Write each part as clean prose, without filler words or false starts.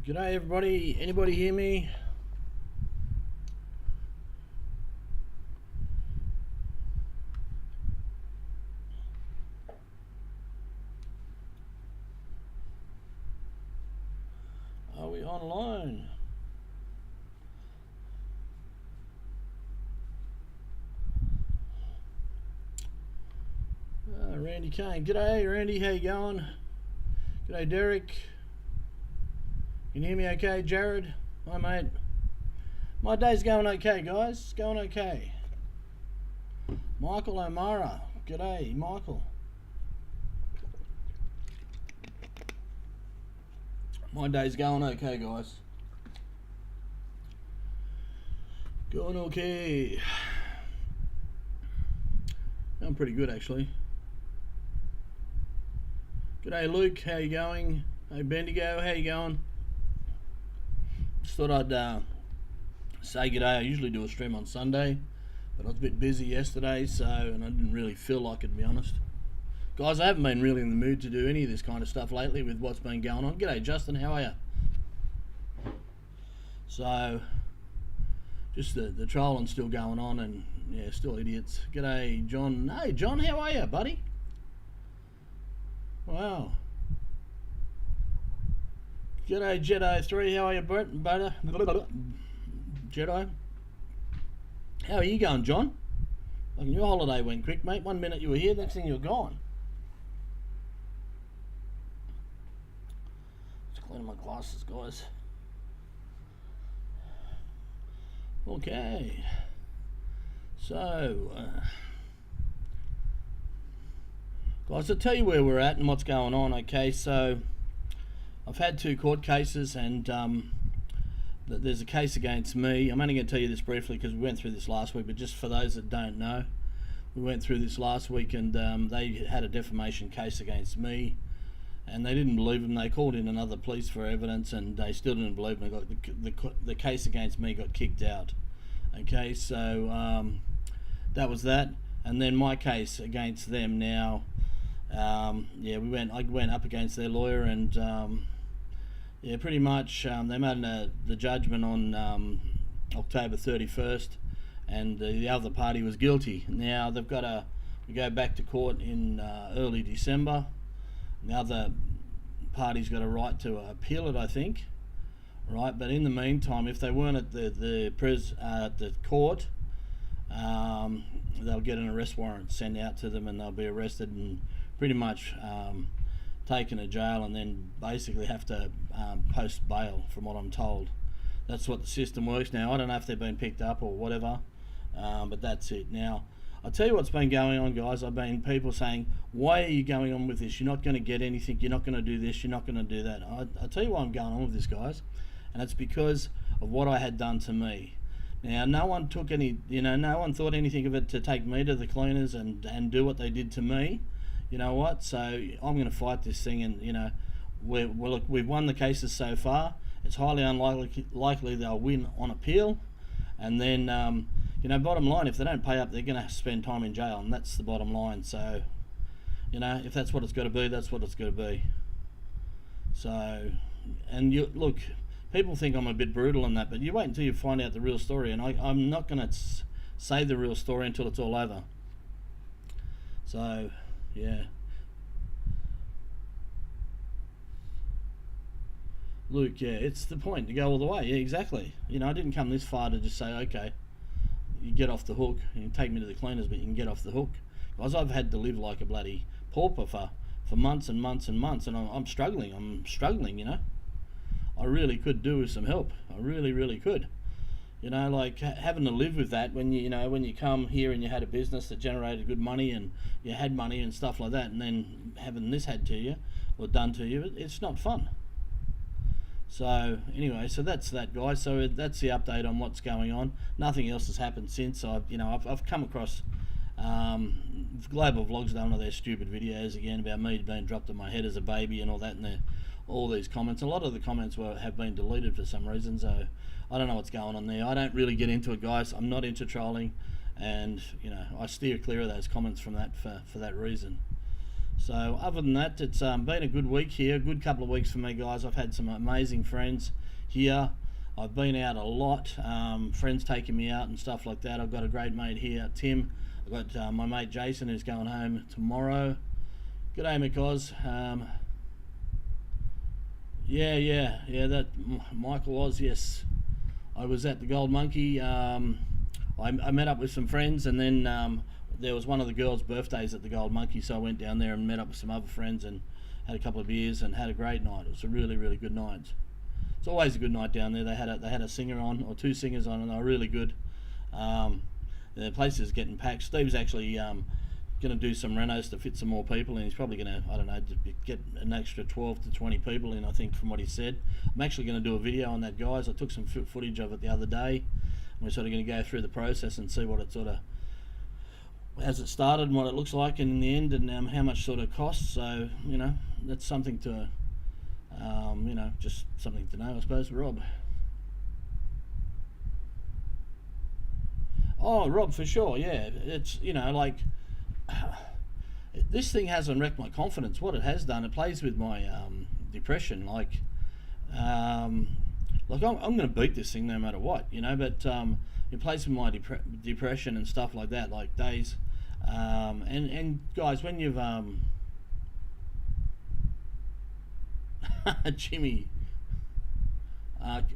G'day everybody, anybody hear me? Are we online? Randy Kane, g'day Randy, how you going? G'day Derek. Can you hear me okay, Jared? Hi mate. My day's going okay, guys. It's going okay. Michael O'Mara. G'day, Michael. My day's going okay, guys. Going okay. I'm pretty good, actually. G'day, Luke. How you going? Hey, Bendigo. How you going? Just thought I'd say g'day. I usually do a stream on Sunday, but I was a bit busy yesterday, and I didn't really feel like it, to be honest. Guys, I haven't been really in the mood to do any of this kind of stuff lately with what's been going on. G'day, Justin. How are you? So, just the trolling's still going on, and yeah, still idiots. G'day, John. Hey, John. How are you, buddy? Wow. G'day, Jedi3. How are you, Butter? Jedi. How are you going, John? Like, your holiday went quick, mate. 1 minute you were here, next thing you were gone. Just cleaning my glasses, guys. Okay. So, guys, I'll tell you where we're at and what's going on. Okay, so I've had 2 court cases, and there's a case against me. I'm only going to tell you this briefly because we went through this last week, but just for those that don't know, we went through this last week, and they had a defamation case against me, and they didn't believe them. They called in another police for evidence, and they still didn't believe them. The case against me got kicked out. Okay, so that was that, and then my case against them now. Yeah, I went up against their lawyer, and yeah, pretty much they made the judgment on October 31st, and the other party was guilty. Now they've got to go back to court in early December. The other party's got a right to appeal it, I think. Right, but in the meantime, if they weren't at the court, they'll get an arrest warrant sent out to them, and they'll be arrested and pretty much taken to jail, and then basically have to post bail, from what I'm told. That's what the system works now. I don't know if they've been picked up or whatever, but that's it. Now, I'll tell you what's been going on, guys. I've been people saying, why are you going on with this? You're not going to get anything. You're not going to do this. You're not going to do that. I'll tell you why I'm going on with this, guys, and it's because of what I had done to me. Now, no one took any, no one thought anything of it to take me to the cleaners and do what they did to me. You know what? So I'm going to fight this thing, and we've won the cases so far. It's highly unlikely they'll win on appeal, and then bottom line, if they don't pay up, they're going to spend time in jail, and that's the bottom line. So if that's what it's got to be, that's what it's got to be. So, and look, people think I'm a bit brutal in that, but you wait until you find out the real story, and I'm not going to say the real story until it's all over. So, yeah. Luke, yeah, it's the point to go all the way. Yeah, exactly. I didn't come this far to just say, okay, you get off the hook. You can take me to the cleaners, but you can get off the hook. Guys, I've had to live like a bloody pauper for months and months and months, and I'm struggling. I really could do with some help. I really, really could. Like having to live with that when you come here and you had a business that generated good money and you had money and stuff like that, and then having this had to you or done to you, it's not fun. So anyway, so that's that, guys. So that's the update on what's going on. Nothing else has happened since. I've come across Global Vlogs done one of their stupid videos again about me being dropped on my head as a baby and all that, and all these comments. A lot of the comments have been deleted for some reason, so I don't know what's going on there. I don't really get into it, guys. I'm not into trolling, and I steer clear of those comments from that for that reason. So other than that, it's been a good week here, a good couple of weeks for me, guys. I've had some amazing friends here. I've been out a lot, friends taking me out and stuff like that. I've got a great mate here, Tim. I've got my mate Jason, who's going home tomorrow. G'day, McOz. Yeah, that Michael Oz, yes. I was at the Gold Monkey. I met up with some friends, and then there was one of the girls' birthdays at the Gold Monkey, so I went down there and met up with some other friends and had a couple of beers and had a great night. It was a really, really good night. It's always a good night down there. They had a singer on, or two singers on, and they were really good. The place is getting packed. Steve's actually going to do some renos to fit some more people, and he's probably going to, I don't know, get an extra 12 to 20 people in, I think, from what he said. I'm actually going to do a video on that, guys. I took some footage of it the other day. We're sort of going to go through the process and see what it sort of, as it started and what it looks like in the end, and how much sort of costs. So, you know, that's something to, you know, just something to know, I suppose. Rob. Oh, Rob, for sure, yeah. It's, you know, like, this thing hasn't wrecked my confidence. What it has done, it plays with my depression. Like I'm going to beat this thing no matter what, you know, but it plays with my depression and stuff like that, like days. And guys, when you've Jimmy,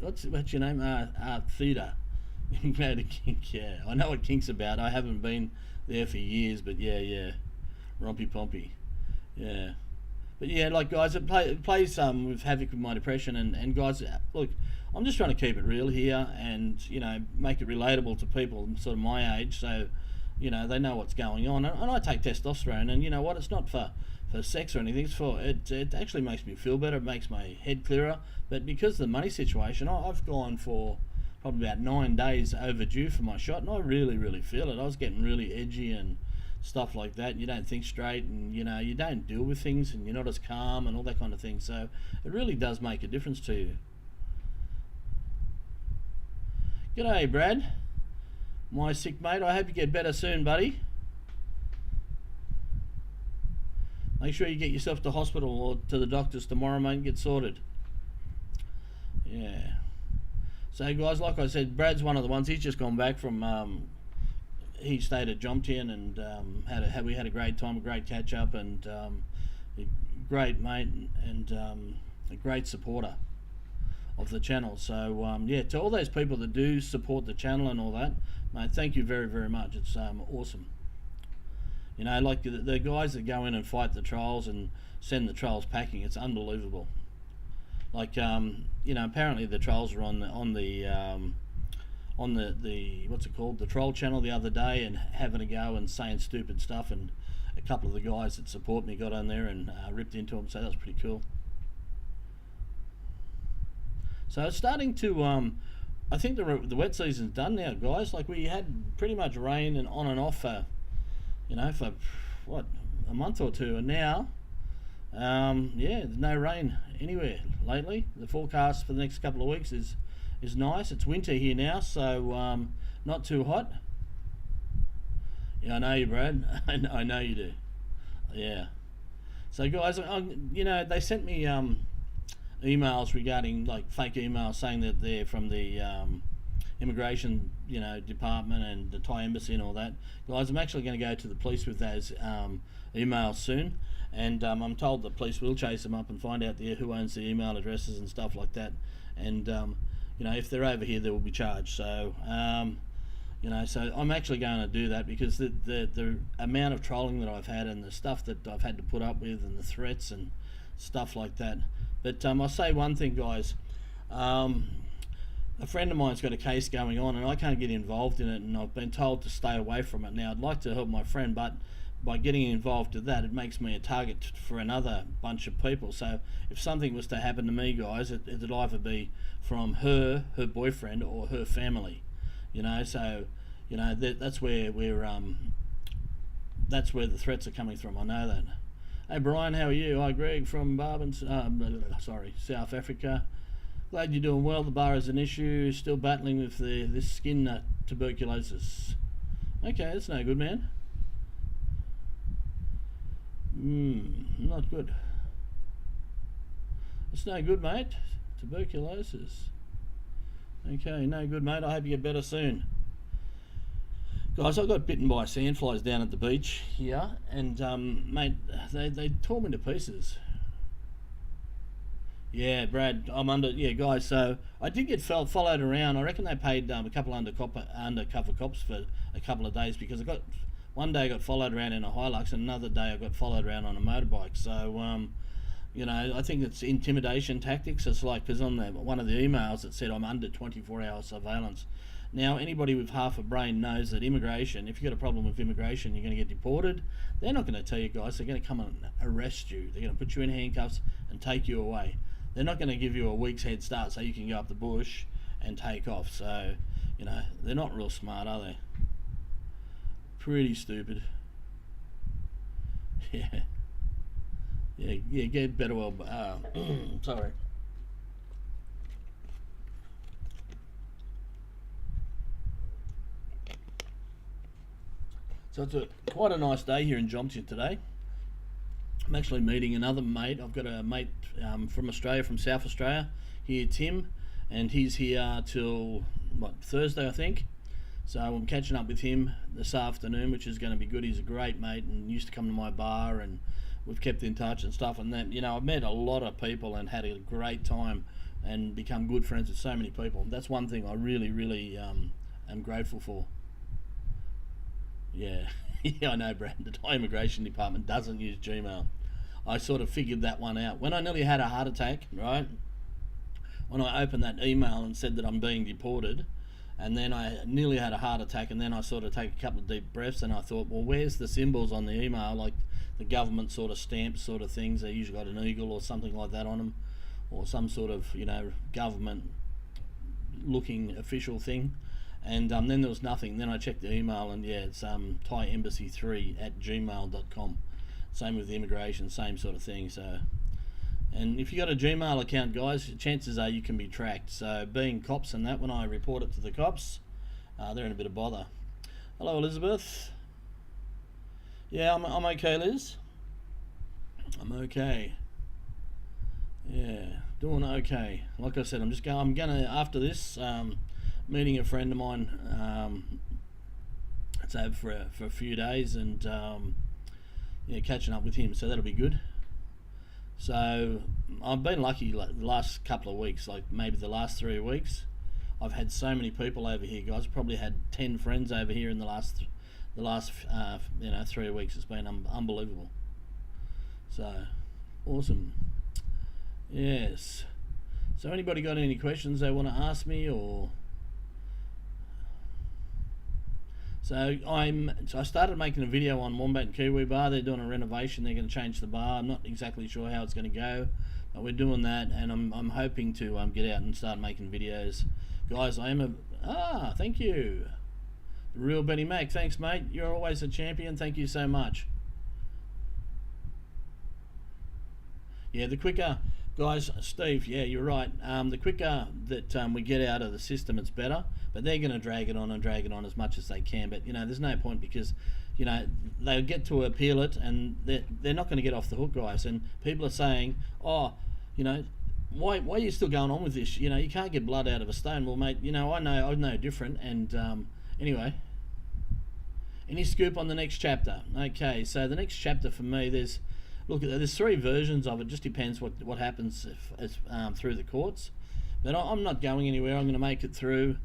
what's your name? Theta. Go to Kink, yeah. I know what Kink's about. I haven't been there for years, but yeah. Rompy Pompy, yeah. But yeah, like, guys, it plays with havoc with my depression, and guys, look, I'm just trying to keep it real here, and, you know, make it relatable to people sort of my age, so, you know, they know what's going on. And I take testosterone, and you know what, it's not for sex or anything, it's for, it actually makes me feel better, it makes my head clearer. But because of the money situation, I've gone for probably about 9 days overdue for my shot, and I really feel it. I was getting really edgy and stuff like that. You don't think straight, and, you know, you don't deal with things, and you're not as calm and all that kind of thing. So it really does make a difference to you. G'day, Brad, my sick mate. I hope you get better soon, buddy. Make sure you get yourself to hospital or to the doctors tomorrow, mate, and get sorted. Yeah. So, guys, like I said, Brad's one of the ones. He's just gone back from, he stayed at Jomtien, and we had a great time, a great catch up, and a great mate, and a great supporter of the channel. So yeah, to all those people that do support the channel and all that, mate, thank you very much. It's awesome. You know, like the guys that go in and fight the trolls and send the trolls packing, it's unbelievable. Like, you know, apparently the trolls were on the what's it called, the troll channel the other day, and having a go and saying stupid stuff, and a couple of the guys that support me got on there and ripped into them, so that was pretty cool. So it's starting to, I think the wet season's done now, guys. Like, we had pretty much rain and on and off for, you know, for what, a month or two, and now yeah, there's no rain anywhere lately. The forecast for the next couple of weeks is nice. It's winter here now, so not too hot. Yeah, I know you, Brad. I know you do. Yeah. So, guys, you know, they sent me emails regarding, like, fake emails saying that they're from the immigration, you know, department and the Thai embassy and all that. Guys, I'm actually going to go to the police with those emails soon, and I'm told the police will chase them up and find out who owns the email addresses and stuff like that. And you know, if they're over here, they will be charged. So you know, so I'm actually going to do that, because the amount of trolling that I've had, and the stuff that I've had to put up with, and the threats and stuff like that. But I'll say one thing, guys. A friend of mine's got a case going on, and I can't get involved in it, and I've been told to stay away from it. Now, I'd like to help my friend, but by getting involved in that, it makes me a target for another bunch of people. So if something was to happen to me, guys, it'd either be from her boyfriend, or her family. You know, so, you know, that's where that's where the threats are coming from. I know that. Hey, Brian, how are you? Hi, Greg from South Africa. Glad you're doing well. The bar is an issue. Still battling with this skin tuberculosis. Okay, that's no good, man. Not good. It's no good, mate. Tuberculosis. Okay, no good, mate. I hope you get better soon. Guys, I got bitten by sandflies down at the beach here, and mate, they tore me to pieces. Yeah, Brad, I'm under. Yeah, guys. So I did get followed around. I reckon they paid a couple undercover cops for a couple of days, because I got one day I got followed around in a Hilux, and another day I got followed around on a motorbike. So you know, I think it's intimidation tactics. It's like, because on one of the emails it said I'm under 24-hour surveillance. Now, anybody with half a brain knows that immigration, if you've got a problem with immigration, you're going to get deported. They're not going to tell you, guys. They're going to come and arrest you. They're going to put you in handcuffs and take you away. They're not going to give you a week's head start so you can go up the bush and take off. So, you know, they're not real smart, are they? Pretty stupid. Yeah. Yeah, get better well. Sorry. So it's quite a nice day here in Jomtien today. I'm actually meeting another mate. I've got a mate from Australia, from South Australia, here, Tim, and he's here till Thursday, I think. So I'm catching up with him this afternoon, which is going to be good. He's a great mate and used to come to my bar, and we've kept in touch and stuff. And then, you know, I've met a lot of people and had a great time and become good friends with so many people. That's one thing I really am grateful for. Yeah, yeah, I know, Brad. The Thai immigration department doesn't use Gmail. I sort of figured that one out. When I nearly had a heart attack, right? When I opened that email and said that I'm being deported, and then I nearly had a heart attack, and then I sort of take a couple of deep breaths, and I thought, well, where's the symbols on the email, like the government sort of stamps sort of things? They usually got an eagle or something like that on them, or some sort of, you know, government looking official thing. And then there was nothing. Then I checked the email, and yeah, it's thaiembassy3@gmail.com. Same with the immigration, same sort of thing. So, and if you got a Gmail account, guys, chances are you can be tracked. So, being cops and that, when I report it to the cops, they're in a bit of bother. Hello, Elizabeth. Yeah, I'm okay, Liz. I'm okay. Yeah, doing okay. Like I said, I'm gonna after this. Meeting a friend of mine. It's over for a few days, and yeah, catching up with him. So that'll be good. So I've been lucky, like the last couple of weeks, like maybe the last 3 weeks. I've had so many people over here, guys. Probably had 10 friends over here in the last 3 weeks. It's been unbelievable. So awesome. Yes. So anybody got any questions they want to ask me, or? So I started making a video on Wombat and Kiwi Bar. They're doing a renovation. They're going to change the bar. I'm not exactly sure how it's going to go, but we're doing that, and I'm hoping to get out and start making videos. Guys, thank you. The real Benny Mac. Thanks, mate. You're always a champion. Thank you so much. Yeah, the quicker, guys, Steve, yeah, you're right. The quicker that we get out of the system, it's better. But they're going to drag it on as much as they can. But, you know, there's no point, because, you know, they'll get to appeal it, and they're not going to get off the hook, guys. And people are saying, oh, you know, why are you still going on with this? You know, you can't get blood out of a stone. Well, mate, you know, I know different. And anyway, any scoop on the next chapter? Okay, so the next chapter for me, there's 3 versions of it. Just depends what happens through the courts. But I'm not going anywhere. I'm going to make it through.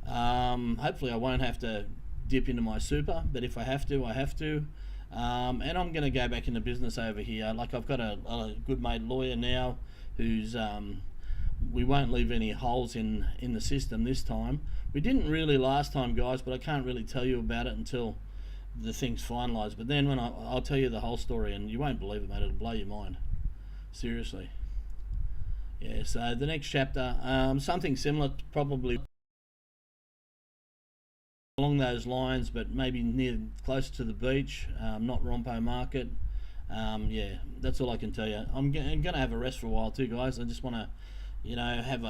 Hopefully I won't have to dip into my super, but if I have to, I have to. And I'm going to go back into business over here. Like, I've got a good mate lawyer now who's we won't leave any holes in the system this time. We didn't really last time, guys, but I can't really tell you about it until the thing's finalised. But then when I'll tell you the whole story, and you won't believe it, mate. It'll blow your mind. Seriously. Yeah, so the next chapter, something similar, probably along those lines, but maybe closer to the beach, not Rompo Market. Yeah, that's all I can tell you. I'm going to have a rest for a while too, guys. I just want to, you know, have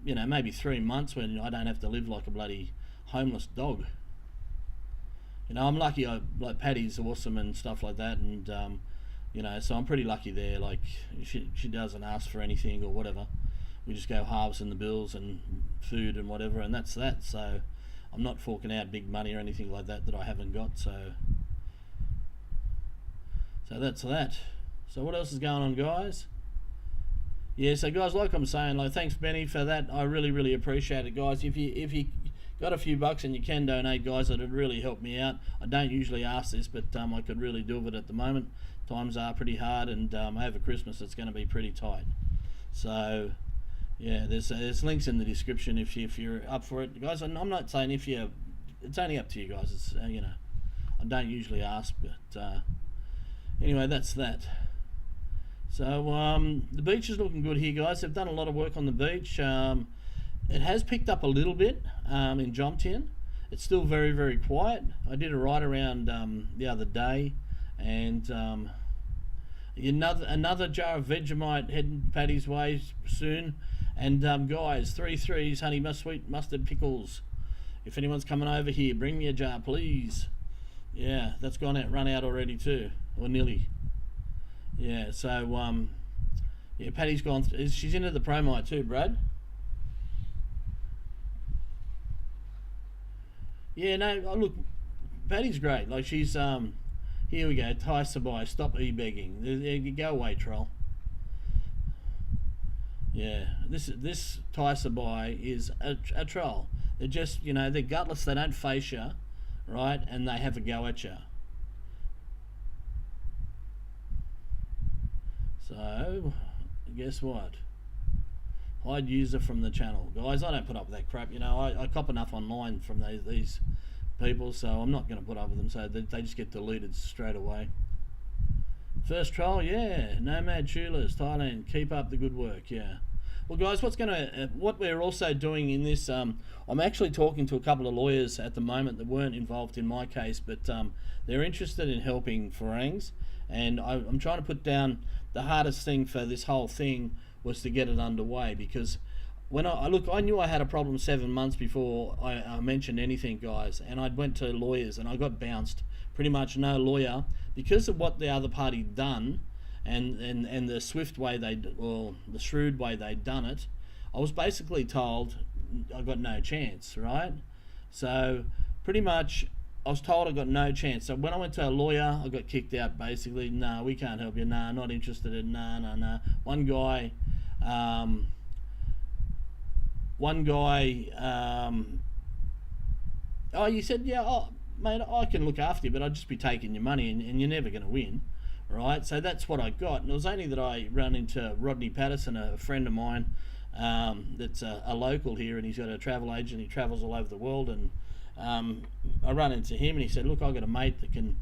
maybe 3 months when I don't have to live like a bloody homeless dog. You know, I'm lucky. Like Patty's awesome and stuff like that, and you know, so I'm pretty lucky there. Like, she doesn't ask for anything or whatever. we just go halves in the bills and food and whatever, and that's that. So I'm not forking out big money or anything like that I haven't got. So that's that. So what else is going on, guys? Yeah, so guys, like I'm saying, like, thanks Benny for that. I really appreciate it, guys. If you got a few bucks and you can donate, guys, it'd really help me out. I don't usually ask this, but I could really do with it at the moment. Times are pretty hard, and over Christmas it's going to be pretty tight. So yeah, there's links in the description if you're up for it, guys. And I'm not saying it's only up to you guys. It's I don't usually ask, but anyway, that's that. So the beach is looking good here, guys. They've done a lot of work on the beach. It has picked up a little bit in Jomtien. It's still very quiet. I did a ride around the other day, and another jar of Vegemite heading Paddy's way soon. And guys, 3 threes honey sweet mustard pickles. If anyone's coming over here, bring me a jar, please. Yeah, that's run out already too, or nearly. Yeah, so yeah, Paddy's gone. She's into the Promite too, Brad. Yeah, no, look, Paddy's great. Like, she's here we go. Thai Sabai, stop e-begging. There you go, away, troll. Yeah, this Thai Sabai is a troll. They're just, they're gutless. They don't face you, right? And they have a go at you. So, guess what? Hide user from the channel. Guys, I don't put up with that crap. I cop enough online from these people, so I'm not going to put up with them, so they just get deleted straight away. First troll, yeah. Nomad Chulas, Thailand, keep up the good work, yeah. Well, guys, what we're also doing in this, I'm actually talking to a couple of lawyers at the moment that weren't involved in my case, but they're interested in helping Farangs, and I'm trying to put down the hardest thing for this whole thing was to get it underway, because when I knew I had a problem 7 months before I mentioned anything, guys, and I went to lawyers and I got bounced. Pretty much no lawyer, because of what the other party done, and the swift way the shrewd way they'd done it. I was basically told I got no chance, right? So pretty much I was told I got no chance. So when I went to a lawyer, I got kicked out basically. No, we can't help you. No, not interested in. No. One guy, oh, you said, yeah, oh, mate, I can look after you, but I'd just be taking your money, and you're never going to win, right? So that's what I got. And it was only that I ran into Rodney Patterson, a friend of mine, that's a local here, and he's got a travel agent. He travels all over the world, and I run into him, and he said, look, I've got a mate that can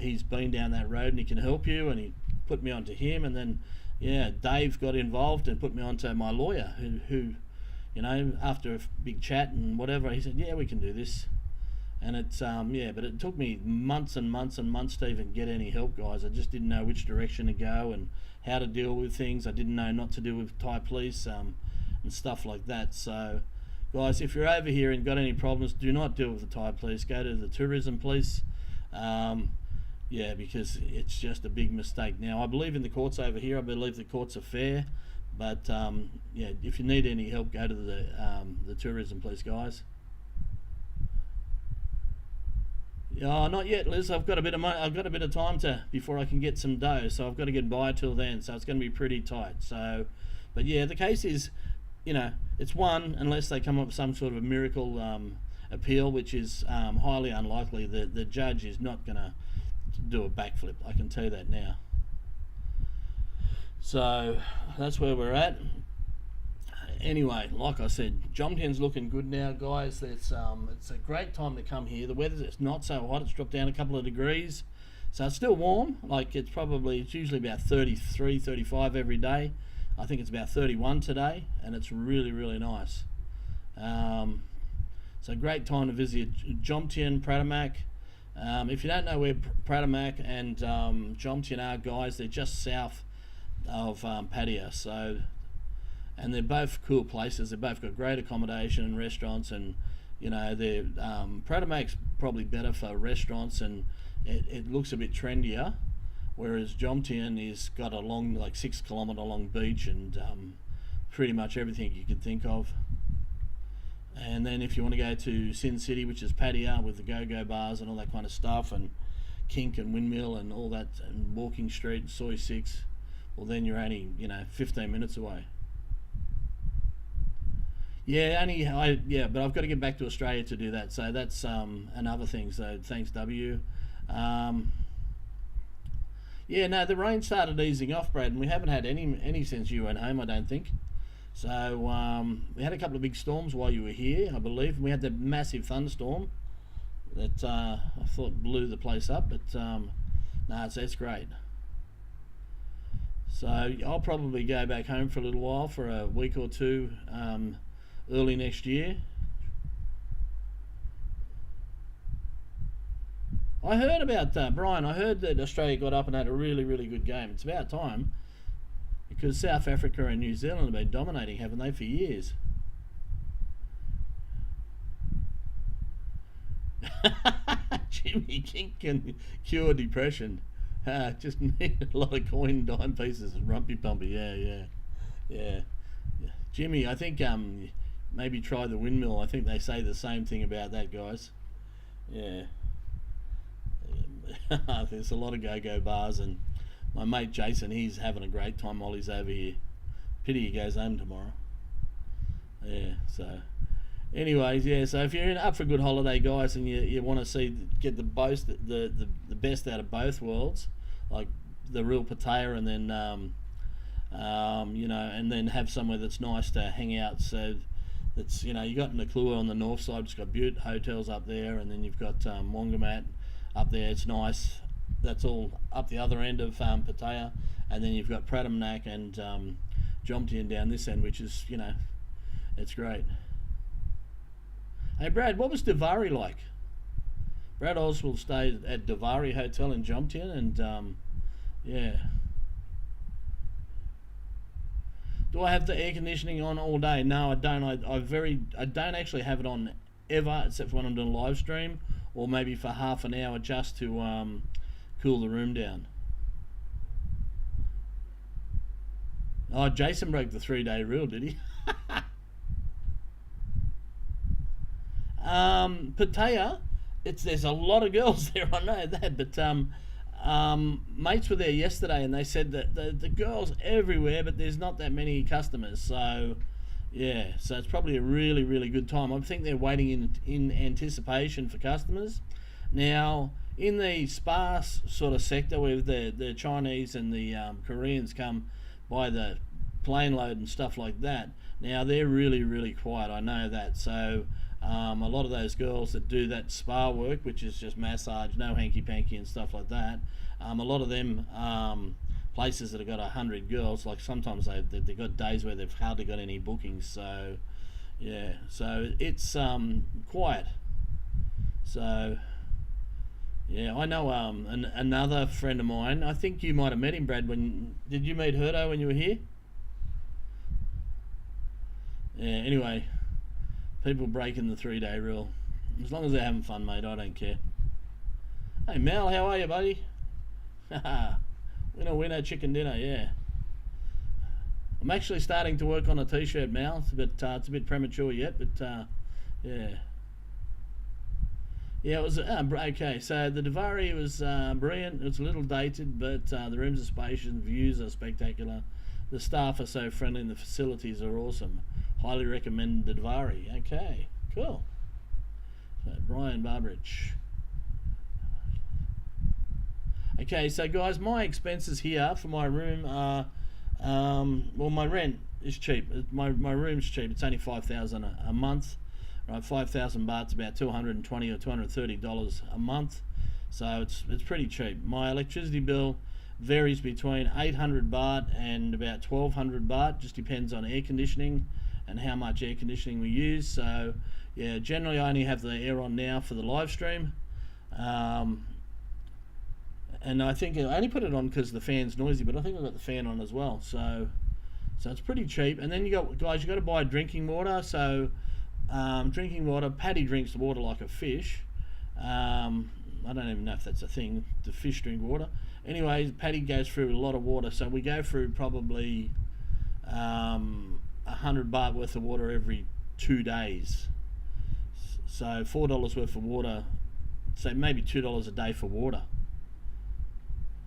he's been down that road and he can help you, and he put me onto him. And then yeah, Dave got involved and put me onto my lawyer, who after a big chat and whatever, he said, yeah, we can do this. And it's yeah, but it took me months and months and months to even get any help, guys. I just didn't know which direction to go and how to deal with things. I didn't know not to deal with Thai police and stuff like that. So guys, if you're over here and got any problems, do not deal with the Thai police. Go to the tourism police. Yeah, because it's just a big mistake. Now, I believe in the courts over here. I believe the courts are fair. But yeah, if you need any help, go to the tourism police, guys. Oh, not yet, Liz. I've got a bit of money. I've got a bit of time before I can get some dough, so I've got to get by till then. So it's going to be pretty tight. So, but yeah, the case is, it's won unless they come up with some sort of a miracle appeal, which is highly unlikely. The judge is not going to do a backflip. I can tell you that now. So that's where we're at. Anyway, like I said, Jomtien's looking good now, guys. It's a great time to come here. The weather's not so hot. It's dropped down a couple of degrees, so it's still warm. Like it's usually about 33, 35 every day. I think it's about 31 today, and it's really, really nice. So great time to visit Jomtien, Pattaya. If you don't know where Pattaya and Jomtien are, guys, they're just south of Pattaya. So, and they're both cool places. They've both got great accommodation and restaurants, and they're Pattaya probably better for restaurants, and it looks a bit trendier, whereas Jomtien is got a long, like 6 kilometre long beach, and pretty much everything you could think of. And then if you want to go to Sin City, which is Pattaya with the go-go bars and all that kind of stuff, and Kink and Windmill and all that, and Walking Street and Soi 6, well then you're only 15 minutes away. Yeah, but I've got to get back to Australia to do that. So that's another thing. So thanks, W. Yeah, no, the rain started easing off, Brad, and we haven't had any since you went home, I don't think. So we had a couple of big storms while you were here, I believe, and we had the massive thunderstorm that I thought blew the place up, but no, it's great. So I'll probably go back home for a little while, for a week or two, early next year. I heard about Brian. I heard that Australia got up and had a really, really good game. It's about time, because South Africa and New Zealand have been dominating, haven't they, for years? Jimmy Kink can cure depression. Just need a lot of coin dime pieces and rumpy pumpy. Yeah. Jimmy, I think maybe try the windmill. I think they say the same thing about that, guys. Yeah. There's a lot of go-go bars, and my mate Jason, he's having a great time while he's over here. Pity he goes home tomorrow. Yeah, so anyways, yeah, so if you're up for a good holiday, guys, and you want to get the best out of both worlds, like the real Pattaya, and then and then have somewhere that's nice to hang out. So that's, you got Naklua on the north side, it's got Butte hotels up there, and then you've got Wongamat up there. It's nice. That's all up the other end of Pattaya, and then you've got Pratamnak and Jomtien down this end, which is, it's great. Hey Brad, what was Davari like? Brad Oswald stayed at Davari Hotel in Jomtien, and yeah. Do I have the air conditioning on all day? No, I don't. I don't actually have it on ever, except for when I'm doing a live stream, or maybe for half an hour just to cool the room down. Oh, Jason broke the 3-day rule, did he? Pattaya, there's a lot of girls there, I know that, but mates were there yesterday, and they said that the girls everywhere, but there's not that many customers. So yeah, so it's probably a really, really good time. I think they're waiting in anticipation for customers. Now, in the spa sort of sector, where the Chinese and the Koreans come by the plane load and stuff like that, now they're really, really quiet, I know that. So a lot of those girls that do that spa work, which is just massage, no hanky-panky and stuff like that, a lot of them places that have got 100 girls, like sometimes they've got days where they've hardly got any bookings. So yeah, so it's quiet. So yeah, I know another friend of mine, I think you might have met him, Brad. Did you meet Herdo when you were here? Yeah, anyway, people breaking the 3-day rule. As long as they're having fun, mate, I don't care. Hey Mel, how are you, buddy? Winner, chicken dinner, yeah. I'm actually starting to work on a t-shirt, Mel, but it's a bit premature yet, but yeah. Yeah, it was okay. So the Davari was brilliant. It's a little dated, but the rooms are spacious, the views are spectacular. The staff are so friendly, and the facilities are awesome. Highly recommend the Davari. Okay, cool. So Brian Barbridge. Okay, so guys, my expenses here for my room are, well, my rent is cheap. My room's cheap. It's only $5,000 a month. Right, 5,000 baht's about $220 or $230 a month, so it's pretty cheap. My electricity bill varies between 800 baht and about 1,200 baht. Just depends on air conditioning and how much air conditioning we use. So yeah, generally I only have the air on now for the live stream, and I think I only put it on because the fan's noisy, but I think I've got the fan on as well. So it's pretty cheap. And then you got to buy drinking water. So drinking water, Paddy drinks the water like a fish. I don't even know if that's a thing, the fish drink water. Anyway, Paddy goes through a lot of water, so we go through probably 100 baht worth of water every 2 days. So $4 worth of water, so maybe $2 a day for water.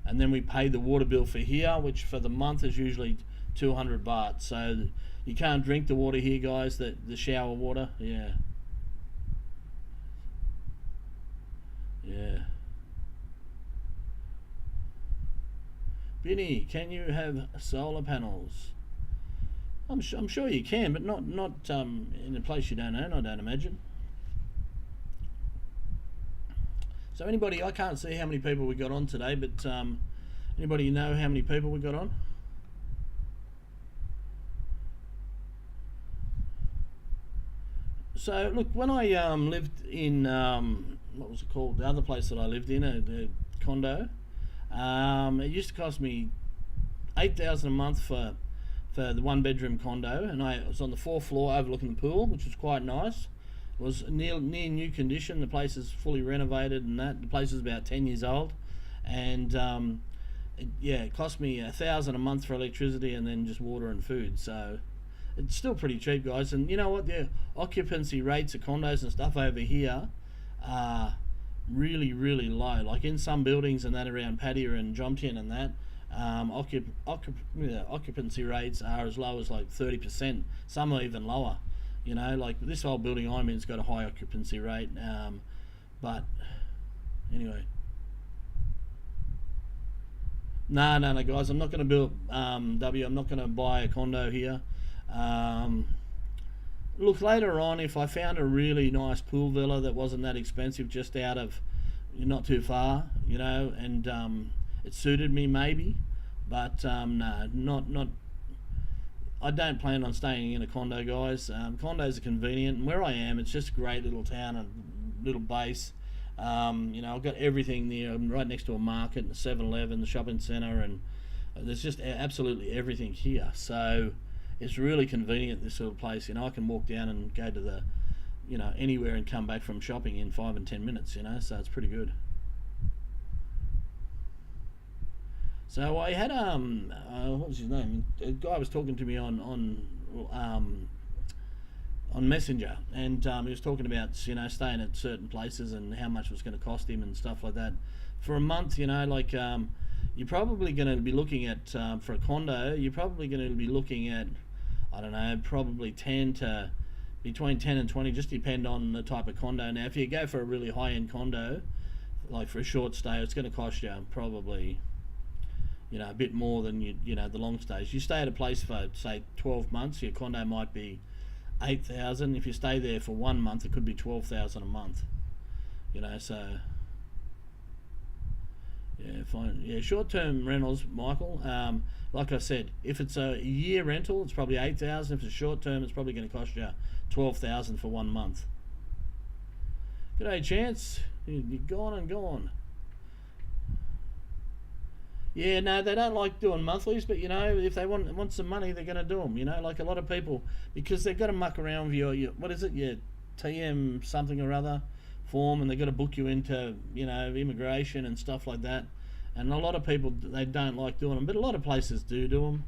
And then we pay the water bill for here, which for the month is usually 200 baht. So you can't drink the water here, guys, the shower water. Yeah. Binny, can you have solar panels? I'm sure you can, but not in a place you don't own, I don't imagine. So anybody, I can't see how many people we got on today, but anybody know how many people we got on? So look, when I lived in what was it called? The other place that I lived in, a condo. It used to cost me 8,000 a month for the 1-bedroom condo, and I was on the 4th floor overlooking the pool, which was quite nice. It was near new condition. The place is fully renovated, and that the place is about 10 years old, and it cost me 1,000 a month for electricity and then just water and food. So it's still pretty cheap, guys. And you know what? The occupancy rates of condos and stuff over here are really, really low. Like in some buildings and that around Pattaya and Jomtien and that, occupancy rates are as low as like 30%. Some are even lower. You know, like this old building I'm in's got a high occupancy rate. But anyway. No, guys, I'm not going to build I'm not going to buy a condo here. Look, later on, if I found a really nice pool villa that wasn't that expensive, just out of not too far, you know, and it suited me, maybe, but no, not. I don't plan on staying in a condo, guys. Condos are convenient, and where I am, it's just a great little town and little base. You know, I've got everything there. I'm right next to a market, the 7-Eleven, the shopping centre, and there's just absolutely everything here. So it's really convenient, this little place. You know, I can walk down and go to the, you know, anywhere and come back from shopping in 5 and 10 minutes, you know, so it's pretty good. So I had what was his name? A guy was talking to me on Messenger, and he was talking about, you know, staying at certain places and how much it was going to cost him and stuff like that for a month. You know, like you're probably going to be looking at for a condo, you're probably going to be looking at, I don't know, probably between 10 and 20, just depend on the type of condo. Now if you go for a really high-end condo, like for a short stay, it's going to cost you probably, you know, a bit more than you know, the long stays. You stay at a place for say 12 months, your condo might be 8,000. If you stay there for 1 month, it could be 12,000 a month, you know. So yeah, fine. Yeah, short-term rentals, Michael, like I said, if it's a year rental, it's probably 8,000. If it's short-term, it's probably going to cost you 12,000 for 1 month. G'day, Chance. You're gone and gone. Yeah, no, they don't like doing monthlies, but you know, if they want some money, they're going to do them. You know, like a lot of people, because they've got to muck around with your what is it, your TM something or other form, and they've got to book you into, you know, immigration and stuff like that. And a lot of people, they don't like doing them, but a lot of places do them.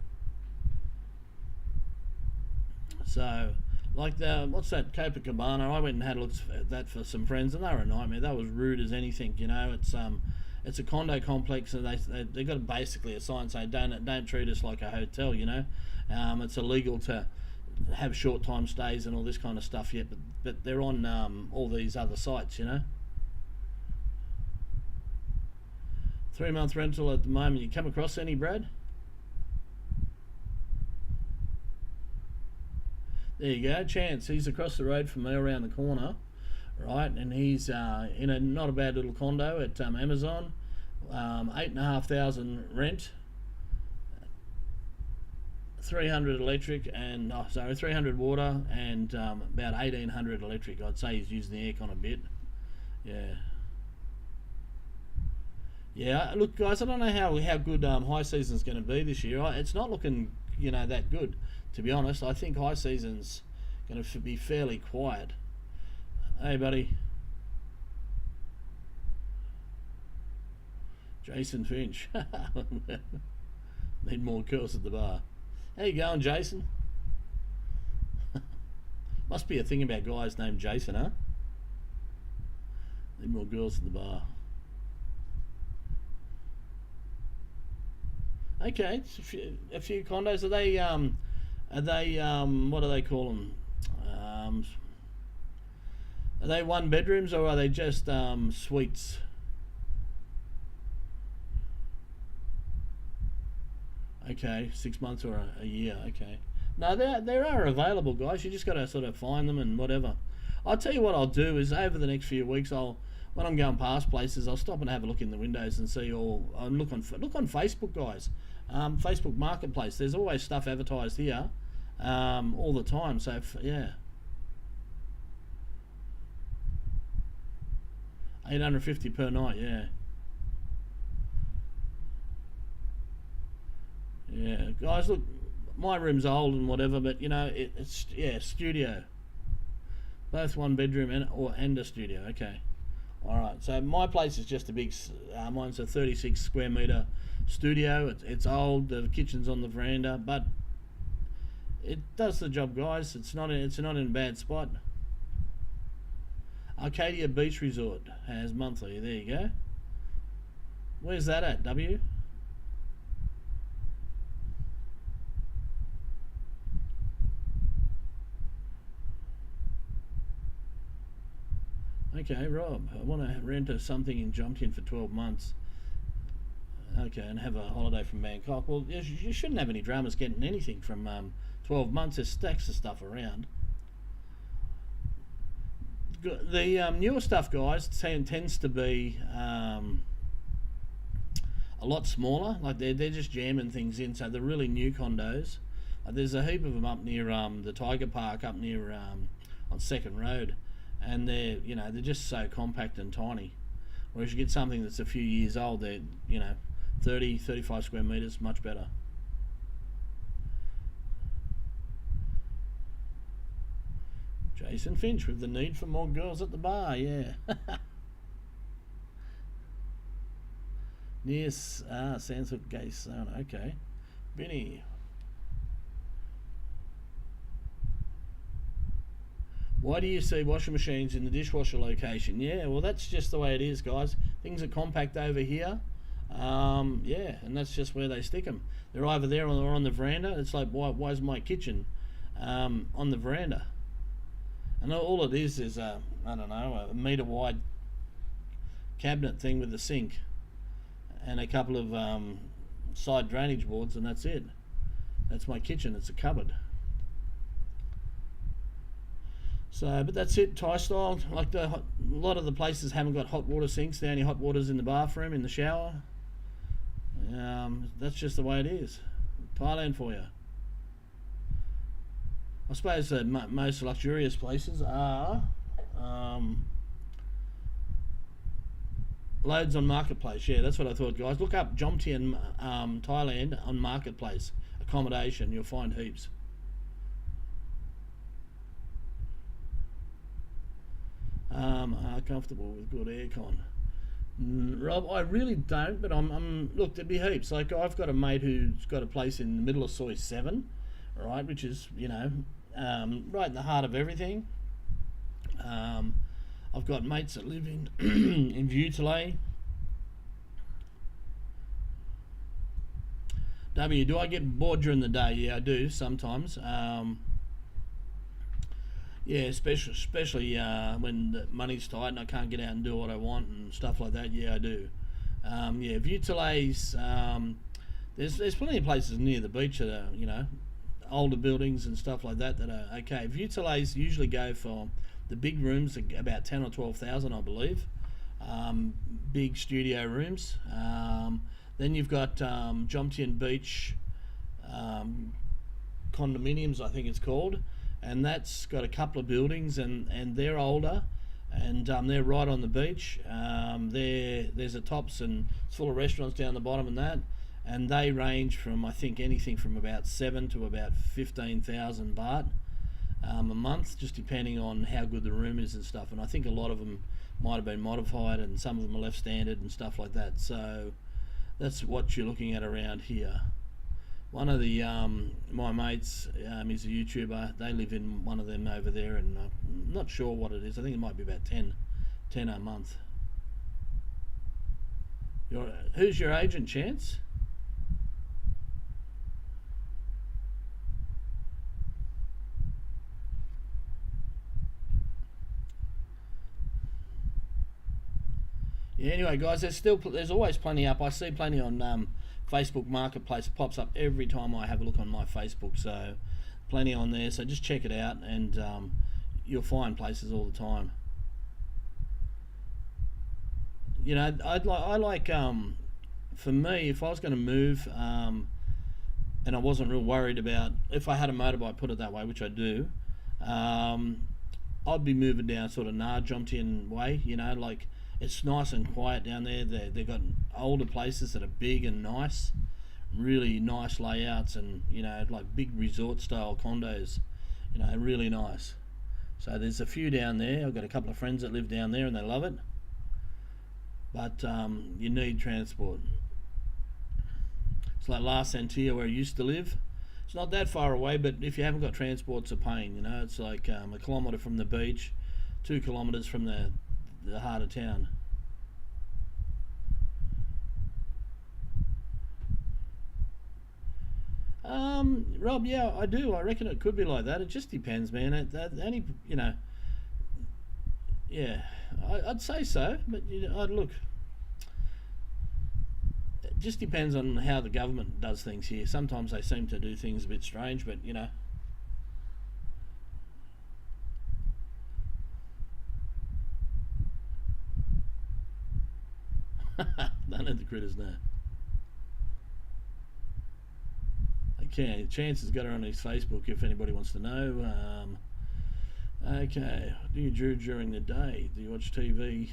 So, like what's that, Copacabana? I went and had a look at that for some friends, and they were a nightmare. They was rude as anything. You know, it's a condo complex, and they got to basically a sign saying don't treat us like a hotel. You know, it's illegal to have short time stays and all this kind of stuff yet, but they're on all these other sites. You know, 3-month rental at the moment. You come across any, Brad? There you go, Chance. He's across the road from me, around the corner, right? And he's in a not a bad little condo at Amazon, 8,500 rent, 300 electric, and 300 water, and about 1,800 electric. I'd say he's using the aircon a bit. Yeah. Look, guys, I don't know how good high season's going to be this year. It's not looking, you know, that good, to be honest. I think high season's going to be fairly quiet. Hey, buddy. Jason Finch. Need more girls at the bar. How you going, Jason? Must be a thing about guys named Jason, huh? Need more girls at the bar. Okay, it's a few condos. Are they what do they call them? Are they one bedrooms or are they just suites? Okay, 6 months or a year. Okay. No, there are available, guys. You just got to sort of find them and whatever. I'll tell you what I'll do is over the next few weeks, when I'm going past places, I'll stop and have a look in the windows and see all. Look on Facebook, guys. Facebook Marketplace. There's always stuff advertised here, all the time. So yeah. 850 per night, yeah. Yeah, guys, look, my room's old and whatever, but you know, it's studio. Both one bedroom and a studio. Okay, all right. So my place is just a big. Mine's a 36 square meter studio. It's old. The kitchen's on the veranda, but it does the job, guys. It's not in a bad spot. Arcadia Beach Resort has monthly. There you go. Where's that at, W? Okay, Rob, I want to rent something in Jomtien for 12 months. Okay, and have a holiday from Bangkok. Well, you shouldn't have any dramas getting anything from 12 months. There's stacks of stuff around. The newer stuff, guys, tends to be a lot smaller. Like they're just jamming things in. So the really new condos, there's a heap of them up near the Tiger Park up near on Second Road, and they're just so compact and tiny. Whereas you get something that's a few years old, they're 30, 35 square meters, much better. Jason Finch with the need for more girls at the bar, yeah. Yes, Sandshook Gay Sauna, okay. Benny. Why do you see washing machines in the dishwasher location? Yeah, well, that's just the way it is, guys. Things are compact over here. Yeah, and that's just where they stick them. They're either there or on the veranda. It's like, why is my kitchen on the veranda? And all it is I don't know, a metre wide cabinet thing with a sink and a couple of side drainage boards, and that's it. That's my kitchen. It's a cupboard. So, but that's it, Thai style. Like a lot of the places haven't got hot water sinks. The only hot water's in the bathroom, in the shower. That's just the way it is. Thailand for you. I suppose the most luxurious places are loads on Marketplace. Yeah, that's what I thought, guys. Look up Jomtien, Thailand on Marketplace. Accommodation, you'll find heaps. Are comfortable with good aircon. Rob, I really don't, but look, there'd be heaps. Like I've got a mate who's got a place in the middle of Soi 7, right, which is right in the heart of everything. I've got mates that live in in Vutalay. W, do I get bored during the day? Yeah, I do sometimes. Yeah, especially when the money's tight and I can't get out and do what I want and stuff like that. Yeah, I do. Yeah, Vutalay's. There's plenty of places near the beach that are older buildings and stuff like that are okay. Vutalay's usually go for the big rooms, about 10 or 12,000, I believe. Big studio rooms. Then you've got Jomtien Beach condominiums, I think it's called. And that's got a couple of buildings, and they're older, and they're right on the beach. There's a tops, and it's full of restaurants down the bottom and that, and they range from, I think, anything from about 7 to about 15,000 baht a month, just depending on how good the room is and stuff. And I think a lot of them might have been modified, and some of them are left standard and stuff like that. So that's what you're looking at around here. one of the my mates is a YouTuber. They live in one of them over there, and I'm not sure what it is. I think it might be about 10 a month. Who's your agent, Chance? Yeah, anyway, guys, there's always plenty up. I see plenty on Facebook Marketplace. It pops up every time I have a look on my Facebook, so plenty on there. So just check it out, and you'll find places all the time. You know, I like for me, if I was going to move, and I wasn't real worried about if I had a motorbike, put it that way, which I do, I'd be moving down sort of Jomtien way. You know, like, it's nice and quiet down there. They've got older places that are big and nice, really nice layouts, and, you know, like big resort style condos, you know, really nice. So there's a few down there. I've got a couple of friends that live down there and they love it, but you need transport. It's like La Sentia, where I used to live. It's not that far away, but if you haven't got transport, it's a pain. You know, it's like a kilometre from the beach, 2 kilometres from the heart of town. Rob, yeah, I do. I reckon it could be like that. It just depends, man. Only, you know, yeah, I'd say so. But you know, look, it just depends on how the government does things here. Sometimes they seem to do things a bit strange, but you know. None of the critters know. Okay, Chance has got her on his Facebook if anybody wants to know. Okay, do you do during the day? Do you watch TV?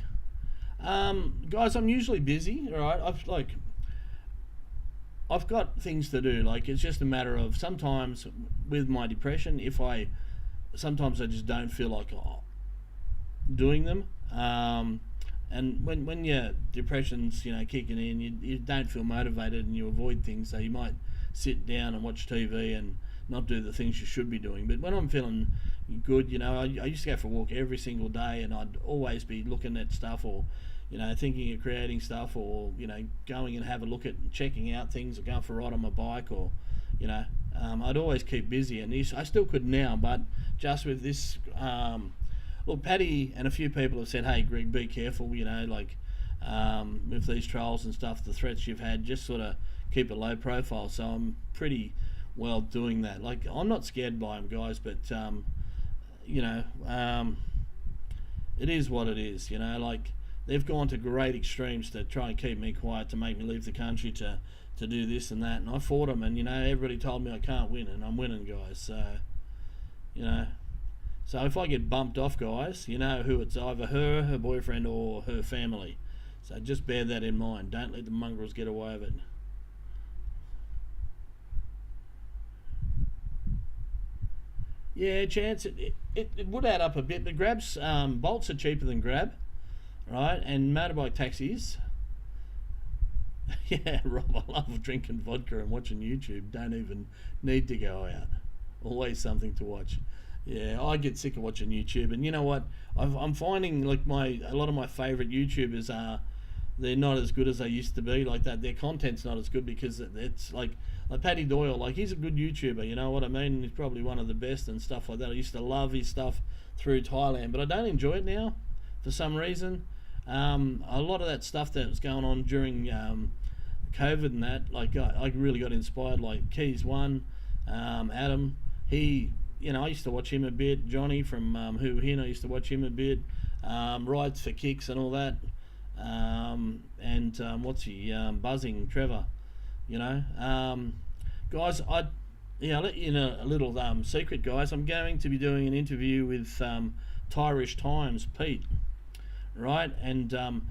Guys, I'm usually busy. All right, I've got things to do. Like, it's just a matter of sometimes with my depression, sometimes I just don't feel like doing them. And when your depression's, you know, kicking in, you don't feel motivated and you avoid things. So you might sit down and watch TV and not do the things you should be doing. But when I'm feeling good, you know, I used to go for a walk every single day, and I'd always be looking at stuff, or, you know, thinking of creating stuff, or, you know, going and have a look at checking out things, or going for a ride on my bike, or, you know, I'd always keep busy. And I still could now, but just with this, look, Paddy and a few people have said, hey, Greg, be careful, you know, like, with these trials and stuff, the threats you've had, just sort of keep a low profile. So I'm pretty well doing that. Like, I'm not scared by them, guys, but you know, it is what it is. You know, like, they've gone to great extremes to try and keep me quiet, to make me leave the country, to do this and that, and I fought them, and, you know, everybody told me I can't win, and I'm winning, guys. So, you know, so if I get bumped off, guys, you know who it's either her boyfriend, or her family. So just bear that in mind. Don't let the mongrels get away with it. Yeah, Chance, it would add up a bit, but Grab's bolts are cheaper than Grab, right? And motorbike taxis. Yeah, Rob, I love drinking vodka and watching YouTube. Don't even need to go out. Always something to watch. Yeah, I get sick of watching YouTube, and you know what? I'm finding, like, a lot of my favourite YouTubers they're not as good as they used to be. Like, that, their content's not as good, because it's like Paddy Doyle, like, he's a good YouTuber, you know what I mean? He's probably one of the best and stuff like that. I used to love his stuff through Thailand, but I don't enjoy it now for some reason. A lot of that stuff that was going on during COVID and that, like, I really got inspired. Like Keys One, Adam, he, you know, I used to watch him a bit. Johnny from Who Hin, I used to watch him a bit. Rides for Kicks and all that. And what's he? Buzzing Trevor. You know, guys, I'll let you know a little secret, guys. I'm going to be doing an interview with Tyrish Times Pete, right? And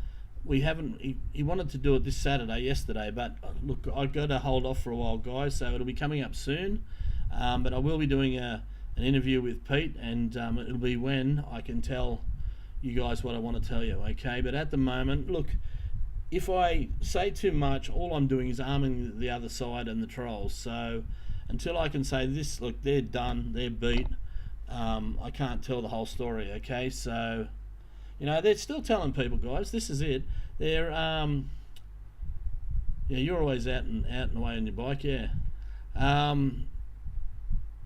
we haven't. He wanted to do it this Saturday, yesterday, but look, I got to hold off for a while, guys. So it'll be coming up soon. But I will be doing an interview with Pete, and it'll be when I can tell you guys what I want to tell you, okay? But at the moment, look, if I say too much, all I'm doing is arming the other side and the trolls. So until I can say this, look, they're done, they're beat, I can't tell the whole story. Okay, so they're still telling people, guys, this is it. They're you're always out and away on your bike. Yeah.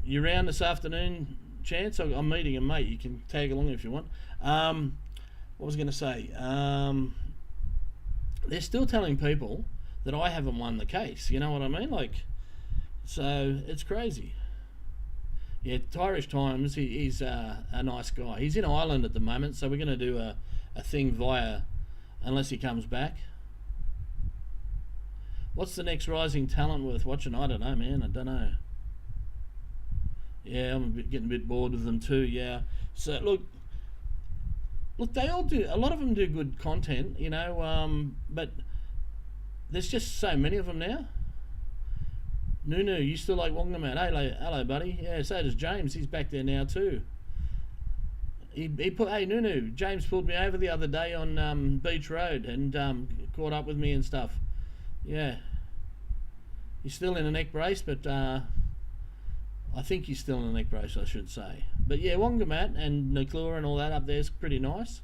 You around this afternoon, Chance? I'm meeting a mate. You can tag along if you want. What was I going to say? They're still telling people that I haven't won the case. You know what I mean? Like, so it's crazy. Yeah, Irish Times. He's a nice guy. He's in Ireland at the moment, so we're going to do a thing via, unless he comes back. What's the next rising talent worth watching? I don't know, man. I don't know. Yeah, I'm getting a bit bored with them too. Yeah. So look, they all do. A lot of them do good content, but there's just so many of them now. Nunu, you still like Wongamat? Hello, buddy. Yeah, so does James. He's back there now too. He put, hey Nunu, James pulled me over the other day on Beach Road and caught up with me and stuff. Yeah. He's still in a neck brace, but I think he's still in a neck brace, I should say. But yeah, Wongamat and Nuclear and all that up there is pretty nice.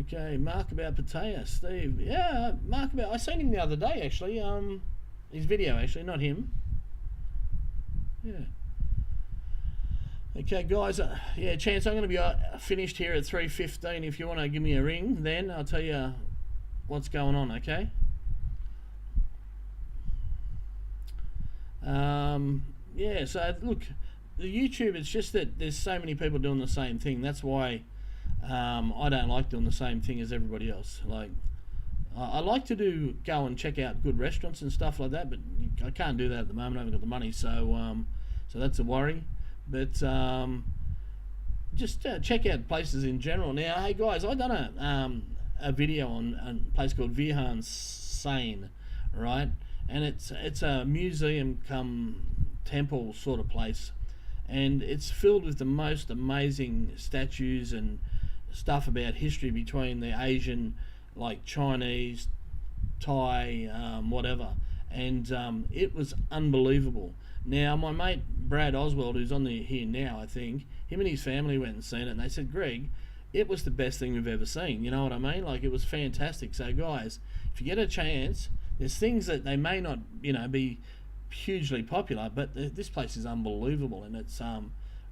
Okay, Mark about Pattaya, Steve. Yeah, Mark about. I seen him the other day actually. His video actually, not him. Yeah. Okay, guys. Yeah, Chance. I'm going to be finished here at 3:15. If you want to give me a ring, then I'll tell you what's going on. Okay. Yeah. So look, the YouTube. It's just that there's so many people doing the same thing. That's why. I don't like doing the same thing as everybody else. Like, I like to go and check out good restaurants and stuff like that, but I can't do that at the moment. I haven't got the money, so that's a worry. But just check out places in general. Now, hey guys, I done a video on a place called Vihan Sane, right? And it's a museum come temple sort of place, and it's filled with the most amazing statues and stuff about history between the Asian, like Chinese, Thai, whatever, and it was unbelievable. Now my mate Brad Oswald, who's on here now, I think him and his family went and seen it, and they said, Greg, it was the best thing we've ever seen. You know what I mean? Like, it was fantastic. So guys, if you get a chance, there's things that they may not be hugely popular, but this place is unbelievable, and it's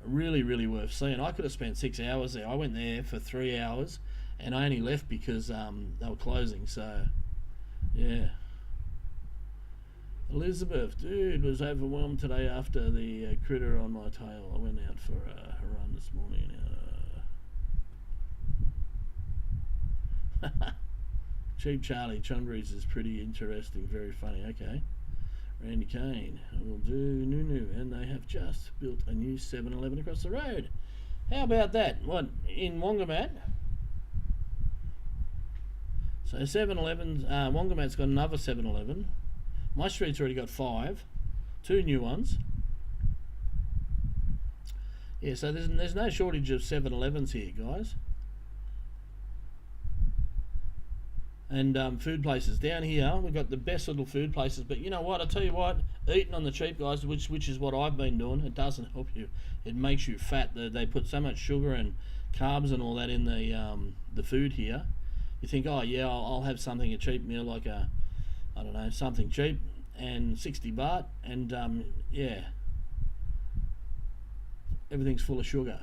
really, really worth seeing. I could have spent 6 hours there. I went there for 3 hours, and I only left because they were closing. So yeah. Elizabeth, dude, was overwhelmed today after the critter on my tail. I went out for a run this morning. Cheap Charlie Chundries is pretty interesting, very funny. Okay. Randy Kane, I will do Nunu, and they have just built a new 7-Eleven across the road. How about that? What, in Wongamat? So 7-Eleven, Wongamat's got another 7-Eleven. My street's already got 5, 2 new ones. Yeah, so there's no shortage of 7-Elevens here, guys. And food places down here, we've got the best little food places. But you know what? I tell you what, eating on the cheap, guys, which is what I've been doing. It doesn't help you. It makes you fat. They put so much sugar and carbs and all that in the food here. You think, oh yeah, I'll have something, a cheap meal, like I don't know, something cheap, and 60 baht, and yeah, everything's full of sugar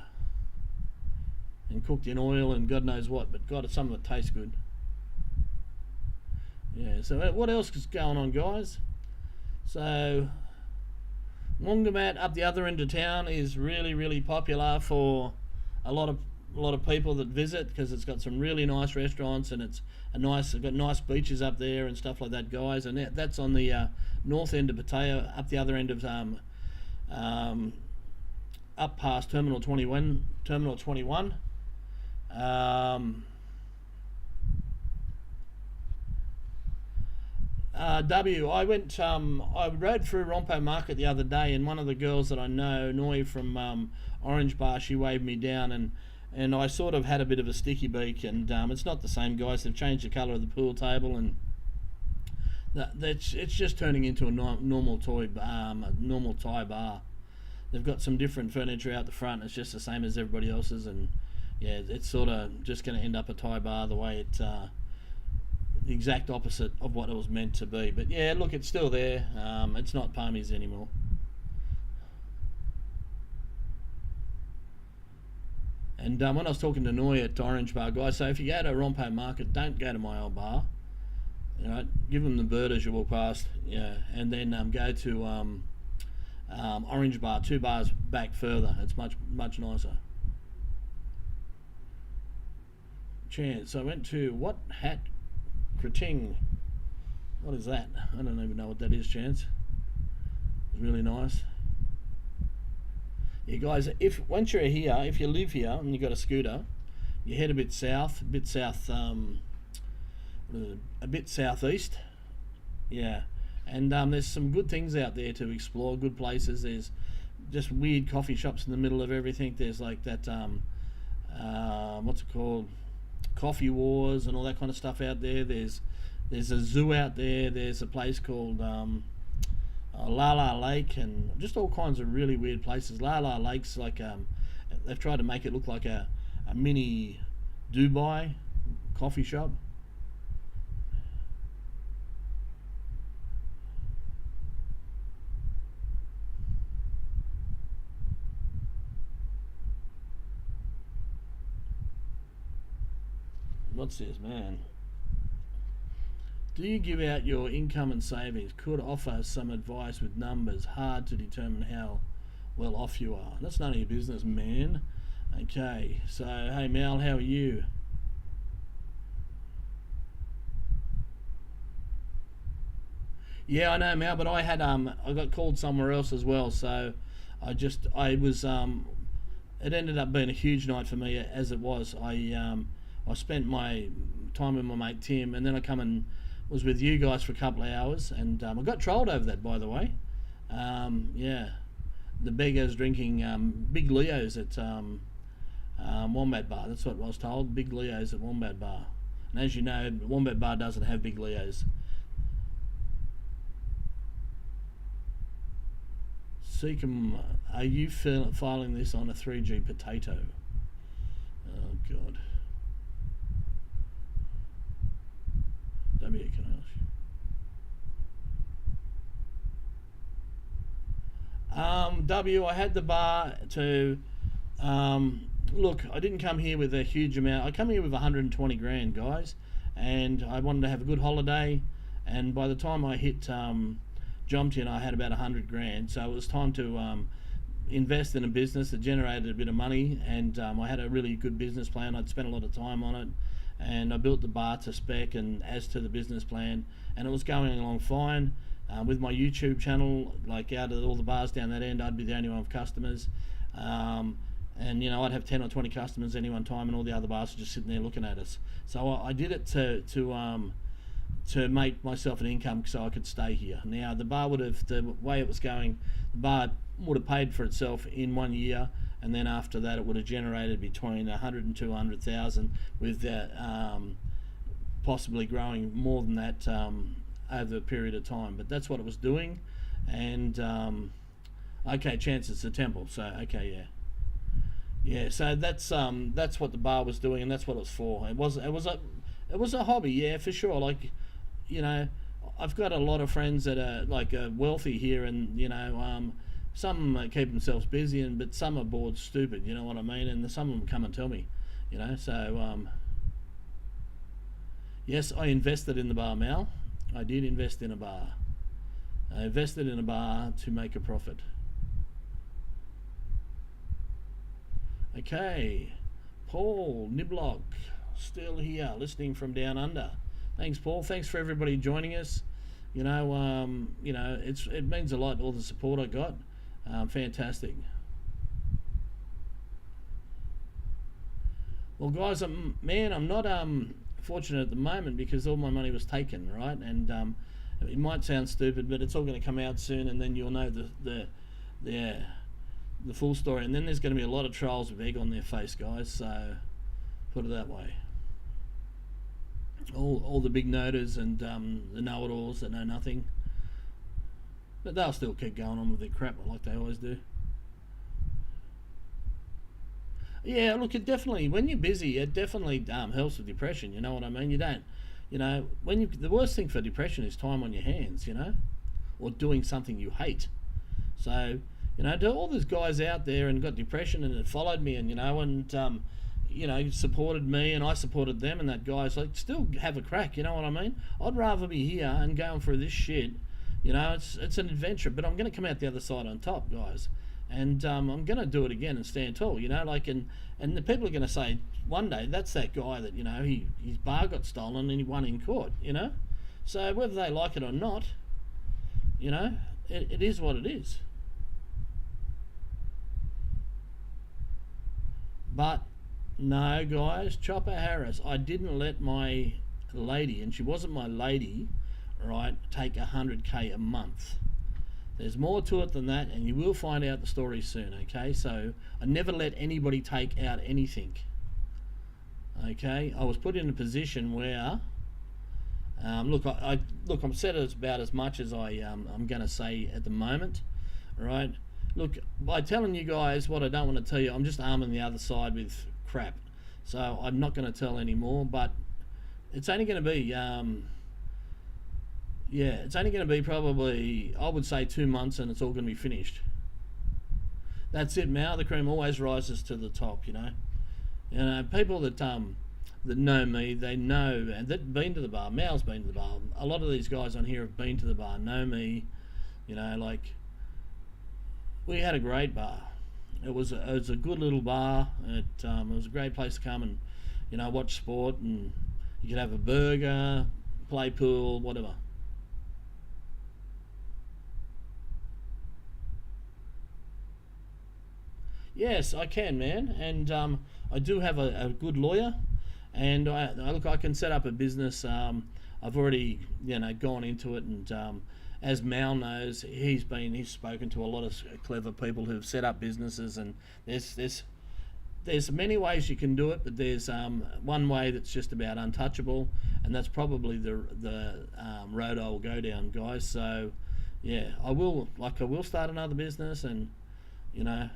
and cooked in oil and God knows what. But God, some of it tastes good. Yeah, so what else is going on, guys? So Wongamat up the other end of town is really, really popular for a lot of people that visit, because it's got some really nice restaurants, and it's got nice beaches up there and stuff like that, guys. And that's on the north end of Pattaya, up the other end of up past Terminal 21. I went. I rode through Rompo Market the other day, and one of the girls that I know, Noi from Orange Bar, she waved me down, and and I sort of had a bit of a sticky beak, and it's not the same, guys. They've changed the colour of the pool table, and it's just turning into a normal Thai bar. They've got some different furniture out the front. It's just the same as everybody else's, and yeah, it's sort of just going to end up a Thai bar the way it the exact opposite of what it was meant to be. But yeah, look, it's still there. It's not Palmies anymore. And when I was talking to Noy at Orange Bar, guys, so if you go to Rompo Market, don't go to my old bar. You know, give them the bird as you walk past, yeah, and then go to Orange Bar, 2 bars back further. It's much nicer. Chance. I went to What Hat Krating. What is that? I don't even know what that is, Chance. It's really nice. Yeah, guys, once you're here, if you live here and you got a scooter, you head a bit south, a bit southeast, yeah, and there's some good things out there to explore, good places. There's just weird coffee shops in the middle of everything. There's like that what's it called, Coffee Wars and all that kind of stuff out there. There's a zoo out there. There's a place called Lala Lake, and just all kinds of really weird places. Lala Lake's like they've tried to make it look like a mini Dubai coffee shop. What's this, man? Do you give out your income and savings? Could offer some advice with numbers. Hard to determine how well off you are. That's none of your business, man. Okay, so hey Mal, how are you? Yeah, I know, Mal, but I had I got called somewhere else as well, so I was it ended up being a huge night for me as it was. I spent my time with my mate Tim, and then I come and was with you guys for a couple of hours, and I got trolled over that, by the way. Yeah, the beggars drinking Big Leo's at Wombat Bar. That's what I was told. Big Leo's at Wombat Bar, and as you know, Wombat Bar doesn't have Big Leo's. Seacom, are you filing this on a 3G potato? Oh God. W, can I ask you? W, I had the bar to look, I didn't come here with a huge amount. I come here with 120 grand, guys, and I wanted to have a good holiday, and by the time I hit Jomtien, I had about 100 grand, so it was time to invest in a business that generated a bit of money, and I had a really good business plan. I'd spent a lot of time on it, and I built the bar to spec and as to the business plan, and it was going along fine. With my YouTube channel, like out of all the bars down that end, I'd be the only one with customers, and you know, I'd have 10 or 20 customers any one time, and all the other bars were just sitting there looking at us. So I did it to make myself an income so I could stay here. Now the bar would have, the way it was going, the bar would have paid for itself in 1 year, and then after that it would have generated between 100 and 200,000, with possibly growing more than that over a period of time. But that's what it was doing, and okay, Chance, it's a temple, so okay, yeah, so that's what the bar was doing, and that's what it was for. It was a hobby, yeah, for sure. Like, you know, I've got a lot of friends that are like wealthy here, and you know, some keep themselves busy, but some are bored stupid, you know what I mean, and some of them come and tell me, you know. So yes, I invested in the bar, Mal. I did invest in a bar. I invested in a bar to make a profit. Okay, Paul Niblock, still here, listening from down under. Thanks, Paul. Thanks for everybody joining us. You know, it means a lot, all the support I got. Fantastic. Well, guys, I'm not fortunate at the moment because all my money was taken, right? And it might sound stupid, but it's all going to come out soon, and then you'll know the full story, and then there's going to be a lot of trolls with egg on their face, guys. So put it that way. All the big noters and the know-it-alls that know nothing, but they'll still keep going on with their crap like they always do. Yeah, look, it definitely, when you're busy, it definitely helps with depression. You know what I mean? You don't, you know, the worst thing for depression is time on your hands, you know, or doing something you hate. So, you know, to all those guys out there and got depression and it followed me and, you know, supported me and I supported them, and that guy's like, still have a crack, you know what I mean? I'd rather be here and going through this shit, you know, it's an adventure, but I'm going to come out the other side on top, guys. And I'm going to do it again and stand tall, you know, like, and the people are going to say one day, that's that guy that, you know, his bar got stolen and he won in court, you know. So whether they like it or not, you know, it is what it is. But no, guys, Chopper Harris, I didn't let my lady, and she wasn't my lady, right, take 100K a month. There's more to it than that, and you will find out the story soon, okay? So I never let anybody take out anything, okay? I was put in a position where, look, I'm set as about as much as I'm going to say at the moment, right? Look, by telling you guys what I don't want to tell you, I'm just arming the other side with crap. So I'm not going to tell any more, but it's only going to be, it's only going to be probably, I would say 2 months and it's all going to be finished. That's it, Mal. The cream always rises to the top, you know. You know, people that know me, they know, and that been to the bar. Mal's been to the bar. A lot of these guys on here have been to the bar, know me, you know, like, we had a great bar. It was a good little bar. It was a great place to come and, you know, watch sport, and you could have a burger, play pool, whatever. Yes, I can, man, and I do have a good lawyer, and I can set up a business. I've already, you know, gone into it, and as Mal knows, he's spoken to a lot of clever people who've set up businesses, and there's many ways you can do it, but there's one way that's just about untouchable, and that's probably the road I will go down, guys. So yeah, I will start another business, and you know,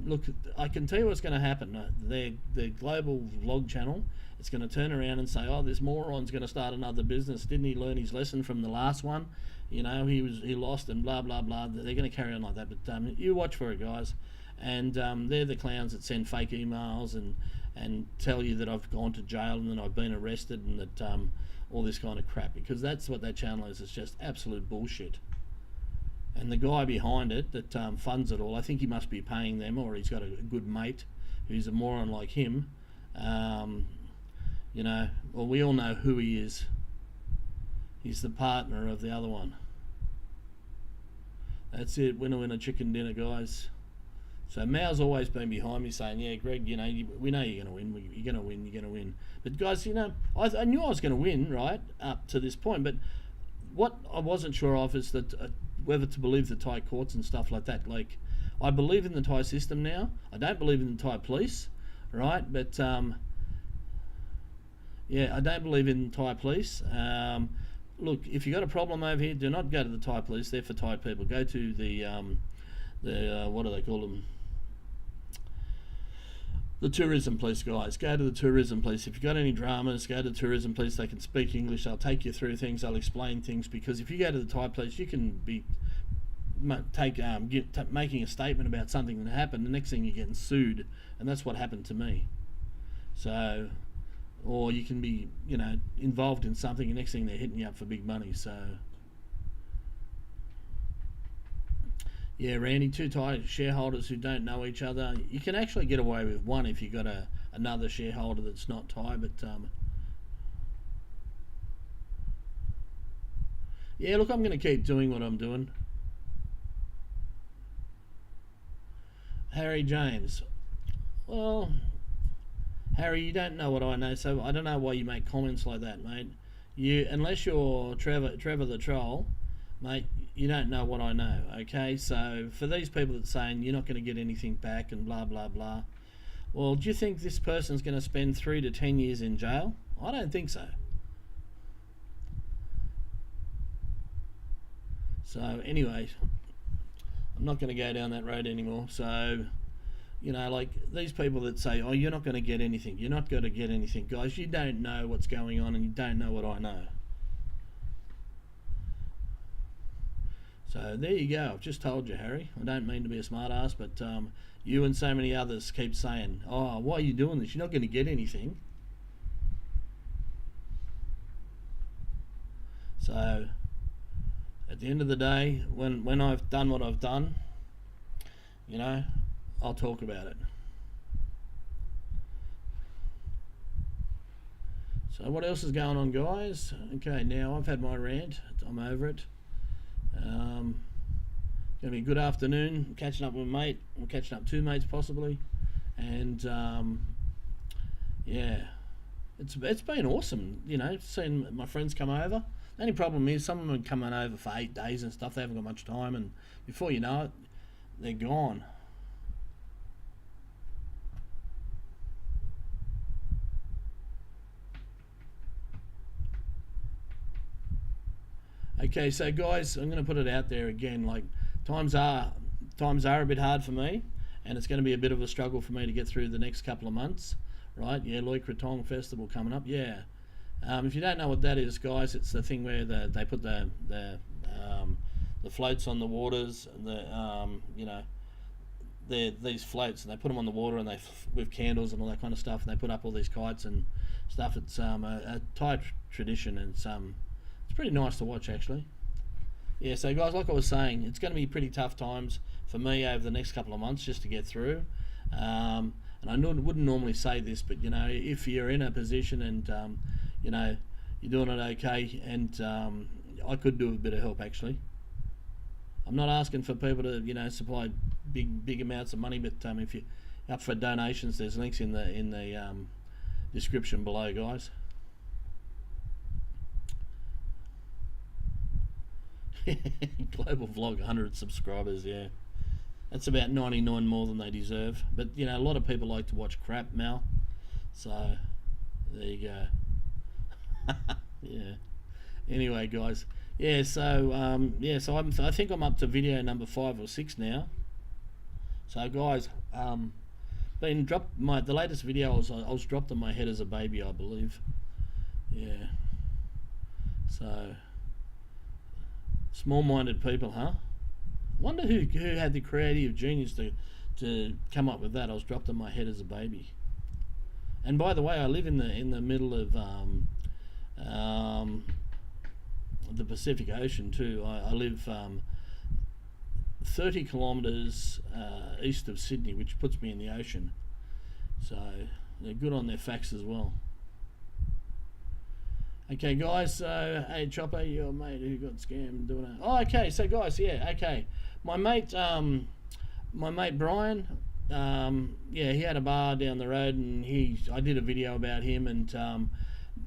look, I can tell you what's going to happen. The global vlog channel, it's going to turn around and say, oh, this moron's going to start another business. Didn't he learn his lesson from the last one? You know, he lost and blah blah blah. They're going to carry on like that. But you watch for it, guys. And they're the clowns that send fake emails and tell you that I've gone to jail and that I've been arrested and that all this kind of crap, because that's what that channel is. It's just absolute bullshit. And the guy behind it that funds it all, I think he must be paying them, or he's got a good mate who's a moron like him. You know, well, we all know who he is. He's the partner of the other one. That's it, winner chicken dinner, guys. So Mao's always been behind me saying, yeah, Greg, you know, we know you're going to win, you're going to win. But guys, you know, I knew I was going to win, right, up to this point, but what I wasn't sure of is that whether to believe the Thai courts and stuff like that. Like, I believe in the Thai system now. I don't believe in the Thai police, right? But yeah, I don't believe in Thai police. Look, if you got a problem over here, do not go to the Thai police. They're for Thai people. Go to the what do they call them? The tourism police, guys. Go to the tourism police. If you've got any dramas, go to the tourism police. They can speak English. They'll take you through things. They'll explain things. Because if you go to the Thai police, you can be making a statement about something that happened. The next thing you're getting sued, and that's what happened to me. So, or you can be, you know, involved in something. The next thing they're hitting you up for big money. So. Yeah, Randy, two Thai shareholders who don't know each other. You can actually get away with one if you've got another shareholder that's not Thai, but yeah, look, I'm going to keep doing what I'm doing. Harry James. Well, Harry, you don't know what I know, so I don't know why you make comments like that, mate. Unless you're Trevor the Troll, mate, you don't know what I know, okay? So for these people that saying you're not going to get anything back and blah blah blah, well, do you think this person's going to spend 3 to 10 years in jail? I don't think so. So anyway, I'm not going to go down that road anymore. So, you know, like these people that say, oh, you're not going to get anything, you're not going to get anything. Guys, you don't know what's going on and you don't know what I know. So there you go. I've just told you, Harry. I don't mean to be a smart ass, but you and so many others keep saying, oh, why are you doing this? You're not going to get anything. So at the end of the day, when I've done what I've done, you know, I'll talk about it. So what else is going on, guys? Okay, now I've had my rant. I'm over it. Gonna be a good afternoon. I'm catching up with a mate. I'm catching up 2 mates possibly, and yeah, it's been awesome. You know, seeing my friends come over. The only problem is some of them are coming over for 8 days and stuff. They haven't got much time, and before you know it, they're gone. Okay, so guys, I'm going to put it out there again. Like times are a bit hard for me, and it's going to be a bit of a struggle for me to get through the next couple of months, right? Yeah, Loy Krathong Festival coming up. Yeah, if you don't know what that is, guys, it's the thing where they put the floats on the waters. You know, these floats, and they put them on the water, and they with candles and all that kind of stuff, and they put up all these kites and stuff. It's a Thai tradition, and it's pretty nice to watch, actually. Yeah, so guys, like I was saying, it's going to be pretty tough times for me over the next couple of months just to get through. And I wouldn't normally say this, but, you know, if you're in a position and, you know, you're doing it okay, and I could do a bit of help, actually. I'm not asking for people to, you know, supply big amounts of money, but if you're up for donations, there's links in the description below, guys. Global vlog, 100 subscribers. Yeah, that's about 99 more than they deserve, but you know, a lot of people like to watch crap, Mal, so there you go. Yeah, anyway, guys, yeah, so yeah, so I think I'm up to video number 5 or 6 now. So guys, been dropped, the latest video I was dropped on my head as a baby, I believe. Yeah, so small-minded people, huh? Wonder who had the creative genius to come up with that. I was dropped on my head as a baby. And by the way, I live in the middle of the Pacific Ocean too. I live 30 kilometres east of Sydney, which puts me in the ocean. So they're good on their facts as well. Okay, guys, so, hey, Chopper, your mate who got scammed doing it. Oh, okay, so, guys, yeah, okay. My mate Brian, yeah, he had a bar down the road, and I did a video about him, and,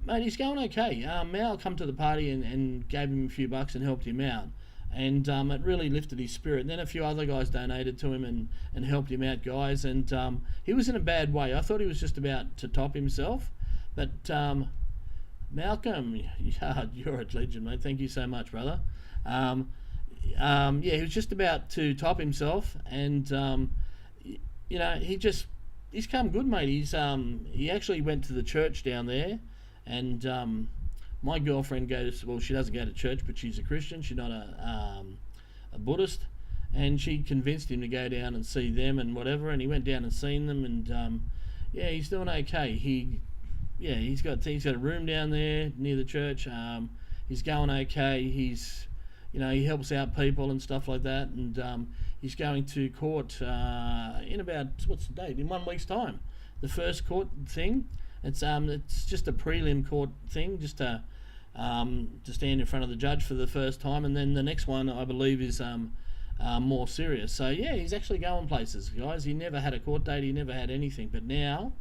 mate, he's going okay. Mal come to the party and gave him a few bucks and helped him out, and it really lifted his spirit. And then a few other guys donated to him and helped him out, guys, and he was in a bad way. I thought he was just about to top himself, but Malcolm, yeah, you're a legend, mate. Thank you so much, brother. Yeah, he was just about to top himself, and you know, he's come good, mate. He actually went to the church down there, and my girlfriend goes. Well, she doesn't go to church, but she's a Christian. She's not a Buddhist, and she convinced him to go down and see them and whatever. And he went down and seen them, and yeah, he's doing okay. Yeah, he's got a room down there near the church. He's going okay. You know, he helps out people and stuff like that, and he's going to court in about, what's the date? In 1 week's time. The first court thing. It's just a prelim court thing, just to stand in front of the judge for the first time, and then the next one I believe is more serious. So yeah, he's actually going places, guys. He never had a court date. He never had anything, but now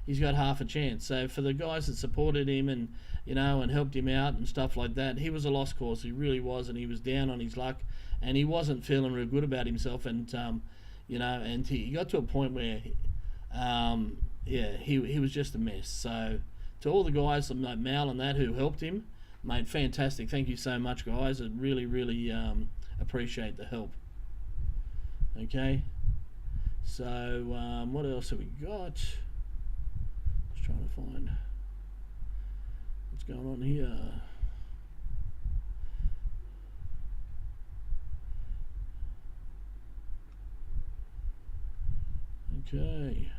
he's got half a chance. So for the guys that supported him and and helped him out and stuff like that, he was a lost cause. He really was, and he was down on his luck, and he wasn't feeling real good about himself. And and he got to a point where, he was just a mess. So to all the guys like Mal and that who helped him, mate, fantastic. Thank you so much, guys. I really, really appreciate the help. Okay. So what else have we got? Just trying to find what's going on here. Okay.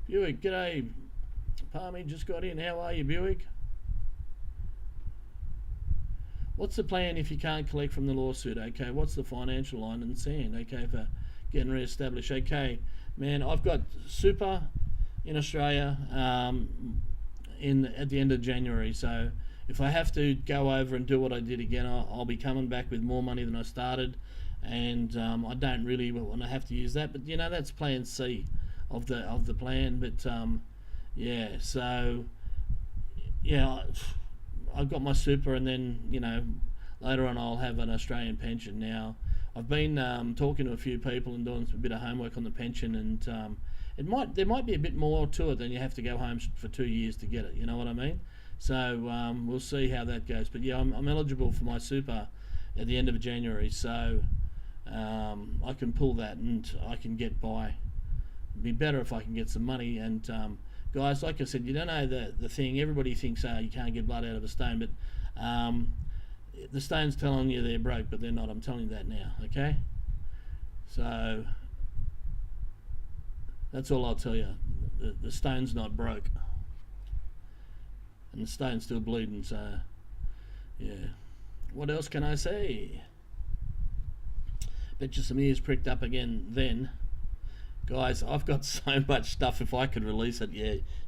Buick, g'day. Palmy just got in. How are you, Buick? What's the plan if you can't collect from the lawsuit? Okay, what's the financial line in the sand? Okay, for getting re-established. Okay, man, I've got super in Australia at the end of January. So if I have to go over and do what I did again, I'll be coming back with more money than I started, and I don't really want to have to use that. But that's Plan C of the plan. But yeah, so yeah. I've got my super, and then later on I'll have an Australian pension. Now I've been talking to a few people and doing a bit of homework on the pension, and there might be a bit more to it than you have to go home for 2 years to get it. You know what I mean? So we'll see how that goes. But yeah, I'm eligible for my super at the end of January, so I can pull that and I can get by. It'd be better if I can get some money. And guys, like I said, you don't know the thing. Everybody thinks you can't get blood out of a stone, but the stone's telling you they're broke, but they're not. I'm telling you that now, okay? So that's all I'll tell you. The stone's not broke, and the stone's still bleeding. So yeah, what else can I say? Bet you some ears pricked up again then. Guys, I've got so much stuff. If I could release it,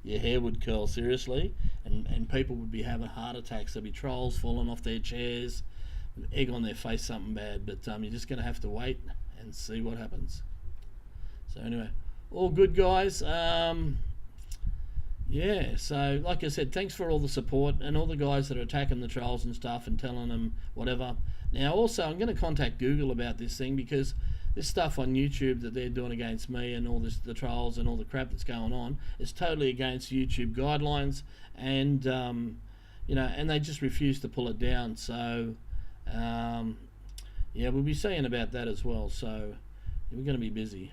your hair would curl, seriously, and people would be having heart attacks. There'd be trolls falling off their chairs, egg on their face, something bad. But you're just going to have to wait and see what happens. So anyway, all good, guys. Yeah, so like I said, thanks for all the support and all the guys that are attacking the trolls and stuff and telling them whatever. Now also, I'm going to contact Google about this thing, because this stuff on YouTube that they're doing against me and all this, the trolls and all the crap that's going on, is totally against YouTube guidelines, and and they just refuse to pull it down. So yeah, we'll be seeing about that as well. So we're going to be busy.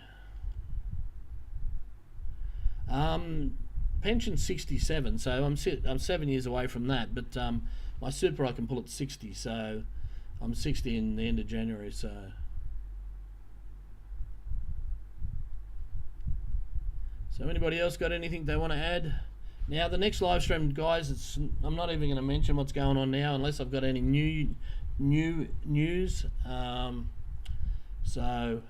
Pension 67, so I'm 7 years away from that, but my super I can pull at 60, so I'm 60 in the end of January. So anybody else got anything they want to add? Now the next live stream, guys, I'm not even going to mention what's going on now unless I've got any new news. So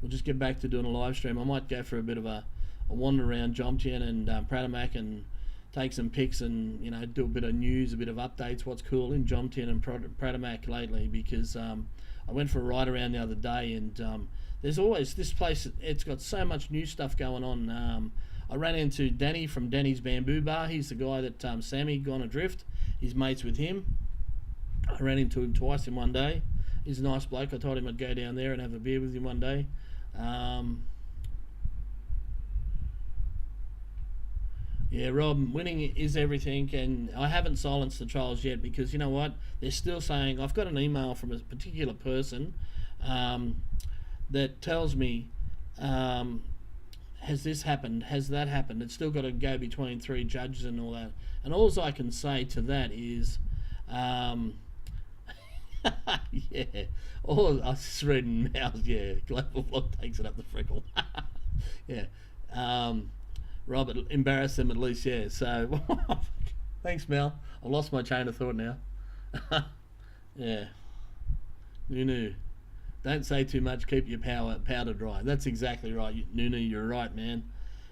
we'll just get back to doing a live stream. I might go for a bit of a wander around Jomtien and Pattaya and take some pics and do a bit of news, a bit of updates, what's cool in Jomtien and Pattaya lately, because I went for a ride around the other day, and there's always this place. It's got so much new stuff going on. I ran into Danny from Danny's Bamboo Bar. He's the guy that Sammy gone adrift. He's mates with him. I ran into him twice in one day. He's a nice bloke. I told him I'd go down there and have a beer with him one day. Yeah, Rob, winning is everything, and I haven't silenced the trolls yet, because you know what? They're still saying, I've got an email from a particular person that tells me, has this happened? Has that happened? It's still got to go between 3 judges and all that. And all I can say to that is, yeah, I was just reading Mouse, yeah, Global Vlog takes it up the freckle. Yeah. Robert, embarrass them at least, yeah. So, thanks, Mel. I lost my chain of thought now. Yeah. Nunu, don't say too much. Keep your powder dry. That's exactly right, Nunu. You're right, man.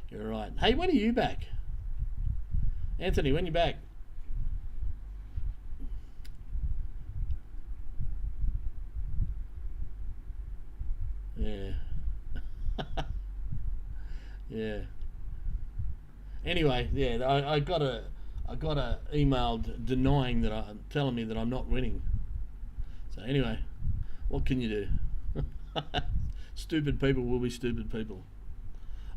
You're right. Hey, when are you back, Anthony? When you back? Yeah. Yeah. Anyway, yeah, I got a email denying that telling me that I'm not winning. So anyway, what can you do? Stupid people will be stupid people.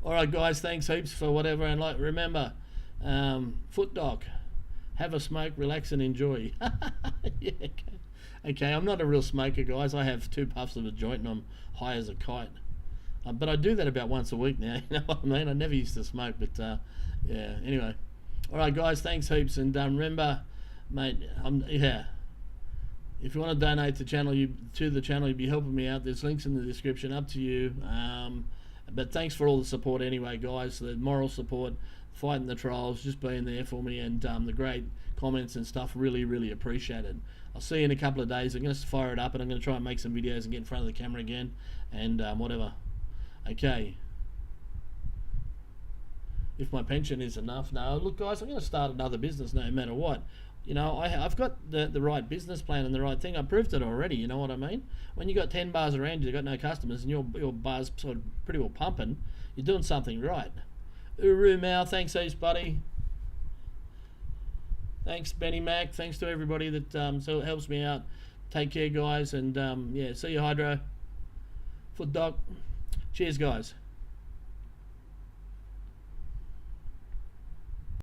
All right, guys, thanks heaps for whatever, and like remember, foot doc, have a smoke, relax and enjoy. Yeah, okay. I'm not a real smoker, guys. I have 2 puffs of a joint and I'm high as a kite. But I do that about once a week now. You know what I mean? I never used to smoke, but yeah. Anyway, all right, guys, thanks heaps, and remember, mate. Yeah. If you want to donate to the channel, you'd be helping me out. There's links in the description. Up to you. But thanks for all the support anyway, guys. The moral support, fighting the trolls, just being there for me, and the great comments and stuff. Really, really appreciated. I'll see you in a couple of days. I'm going to fire it up, and I'm going to try and make some videos and get in front of the camera again, and whatever. Okay. If my pension is enough. No, look, guys, I'm going to start another business no matter what. You know, I've got the right business plan and the right thing. I proved it already, you know what I mean? When you got 10 bars around, you've got no customers, and your bar's sort of pretty well pumping, you're doing something right. Uru Mao, thanks heaps, buddy. Thanks, Benny Mac. Thanks to everybody that so helps me out. Take care, guys, and yeah, see you, Hydro. Foot Doc. Cheers, guys.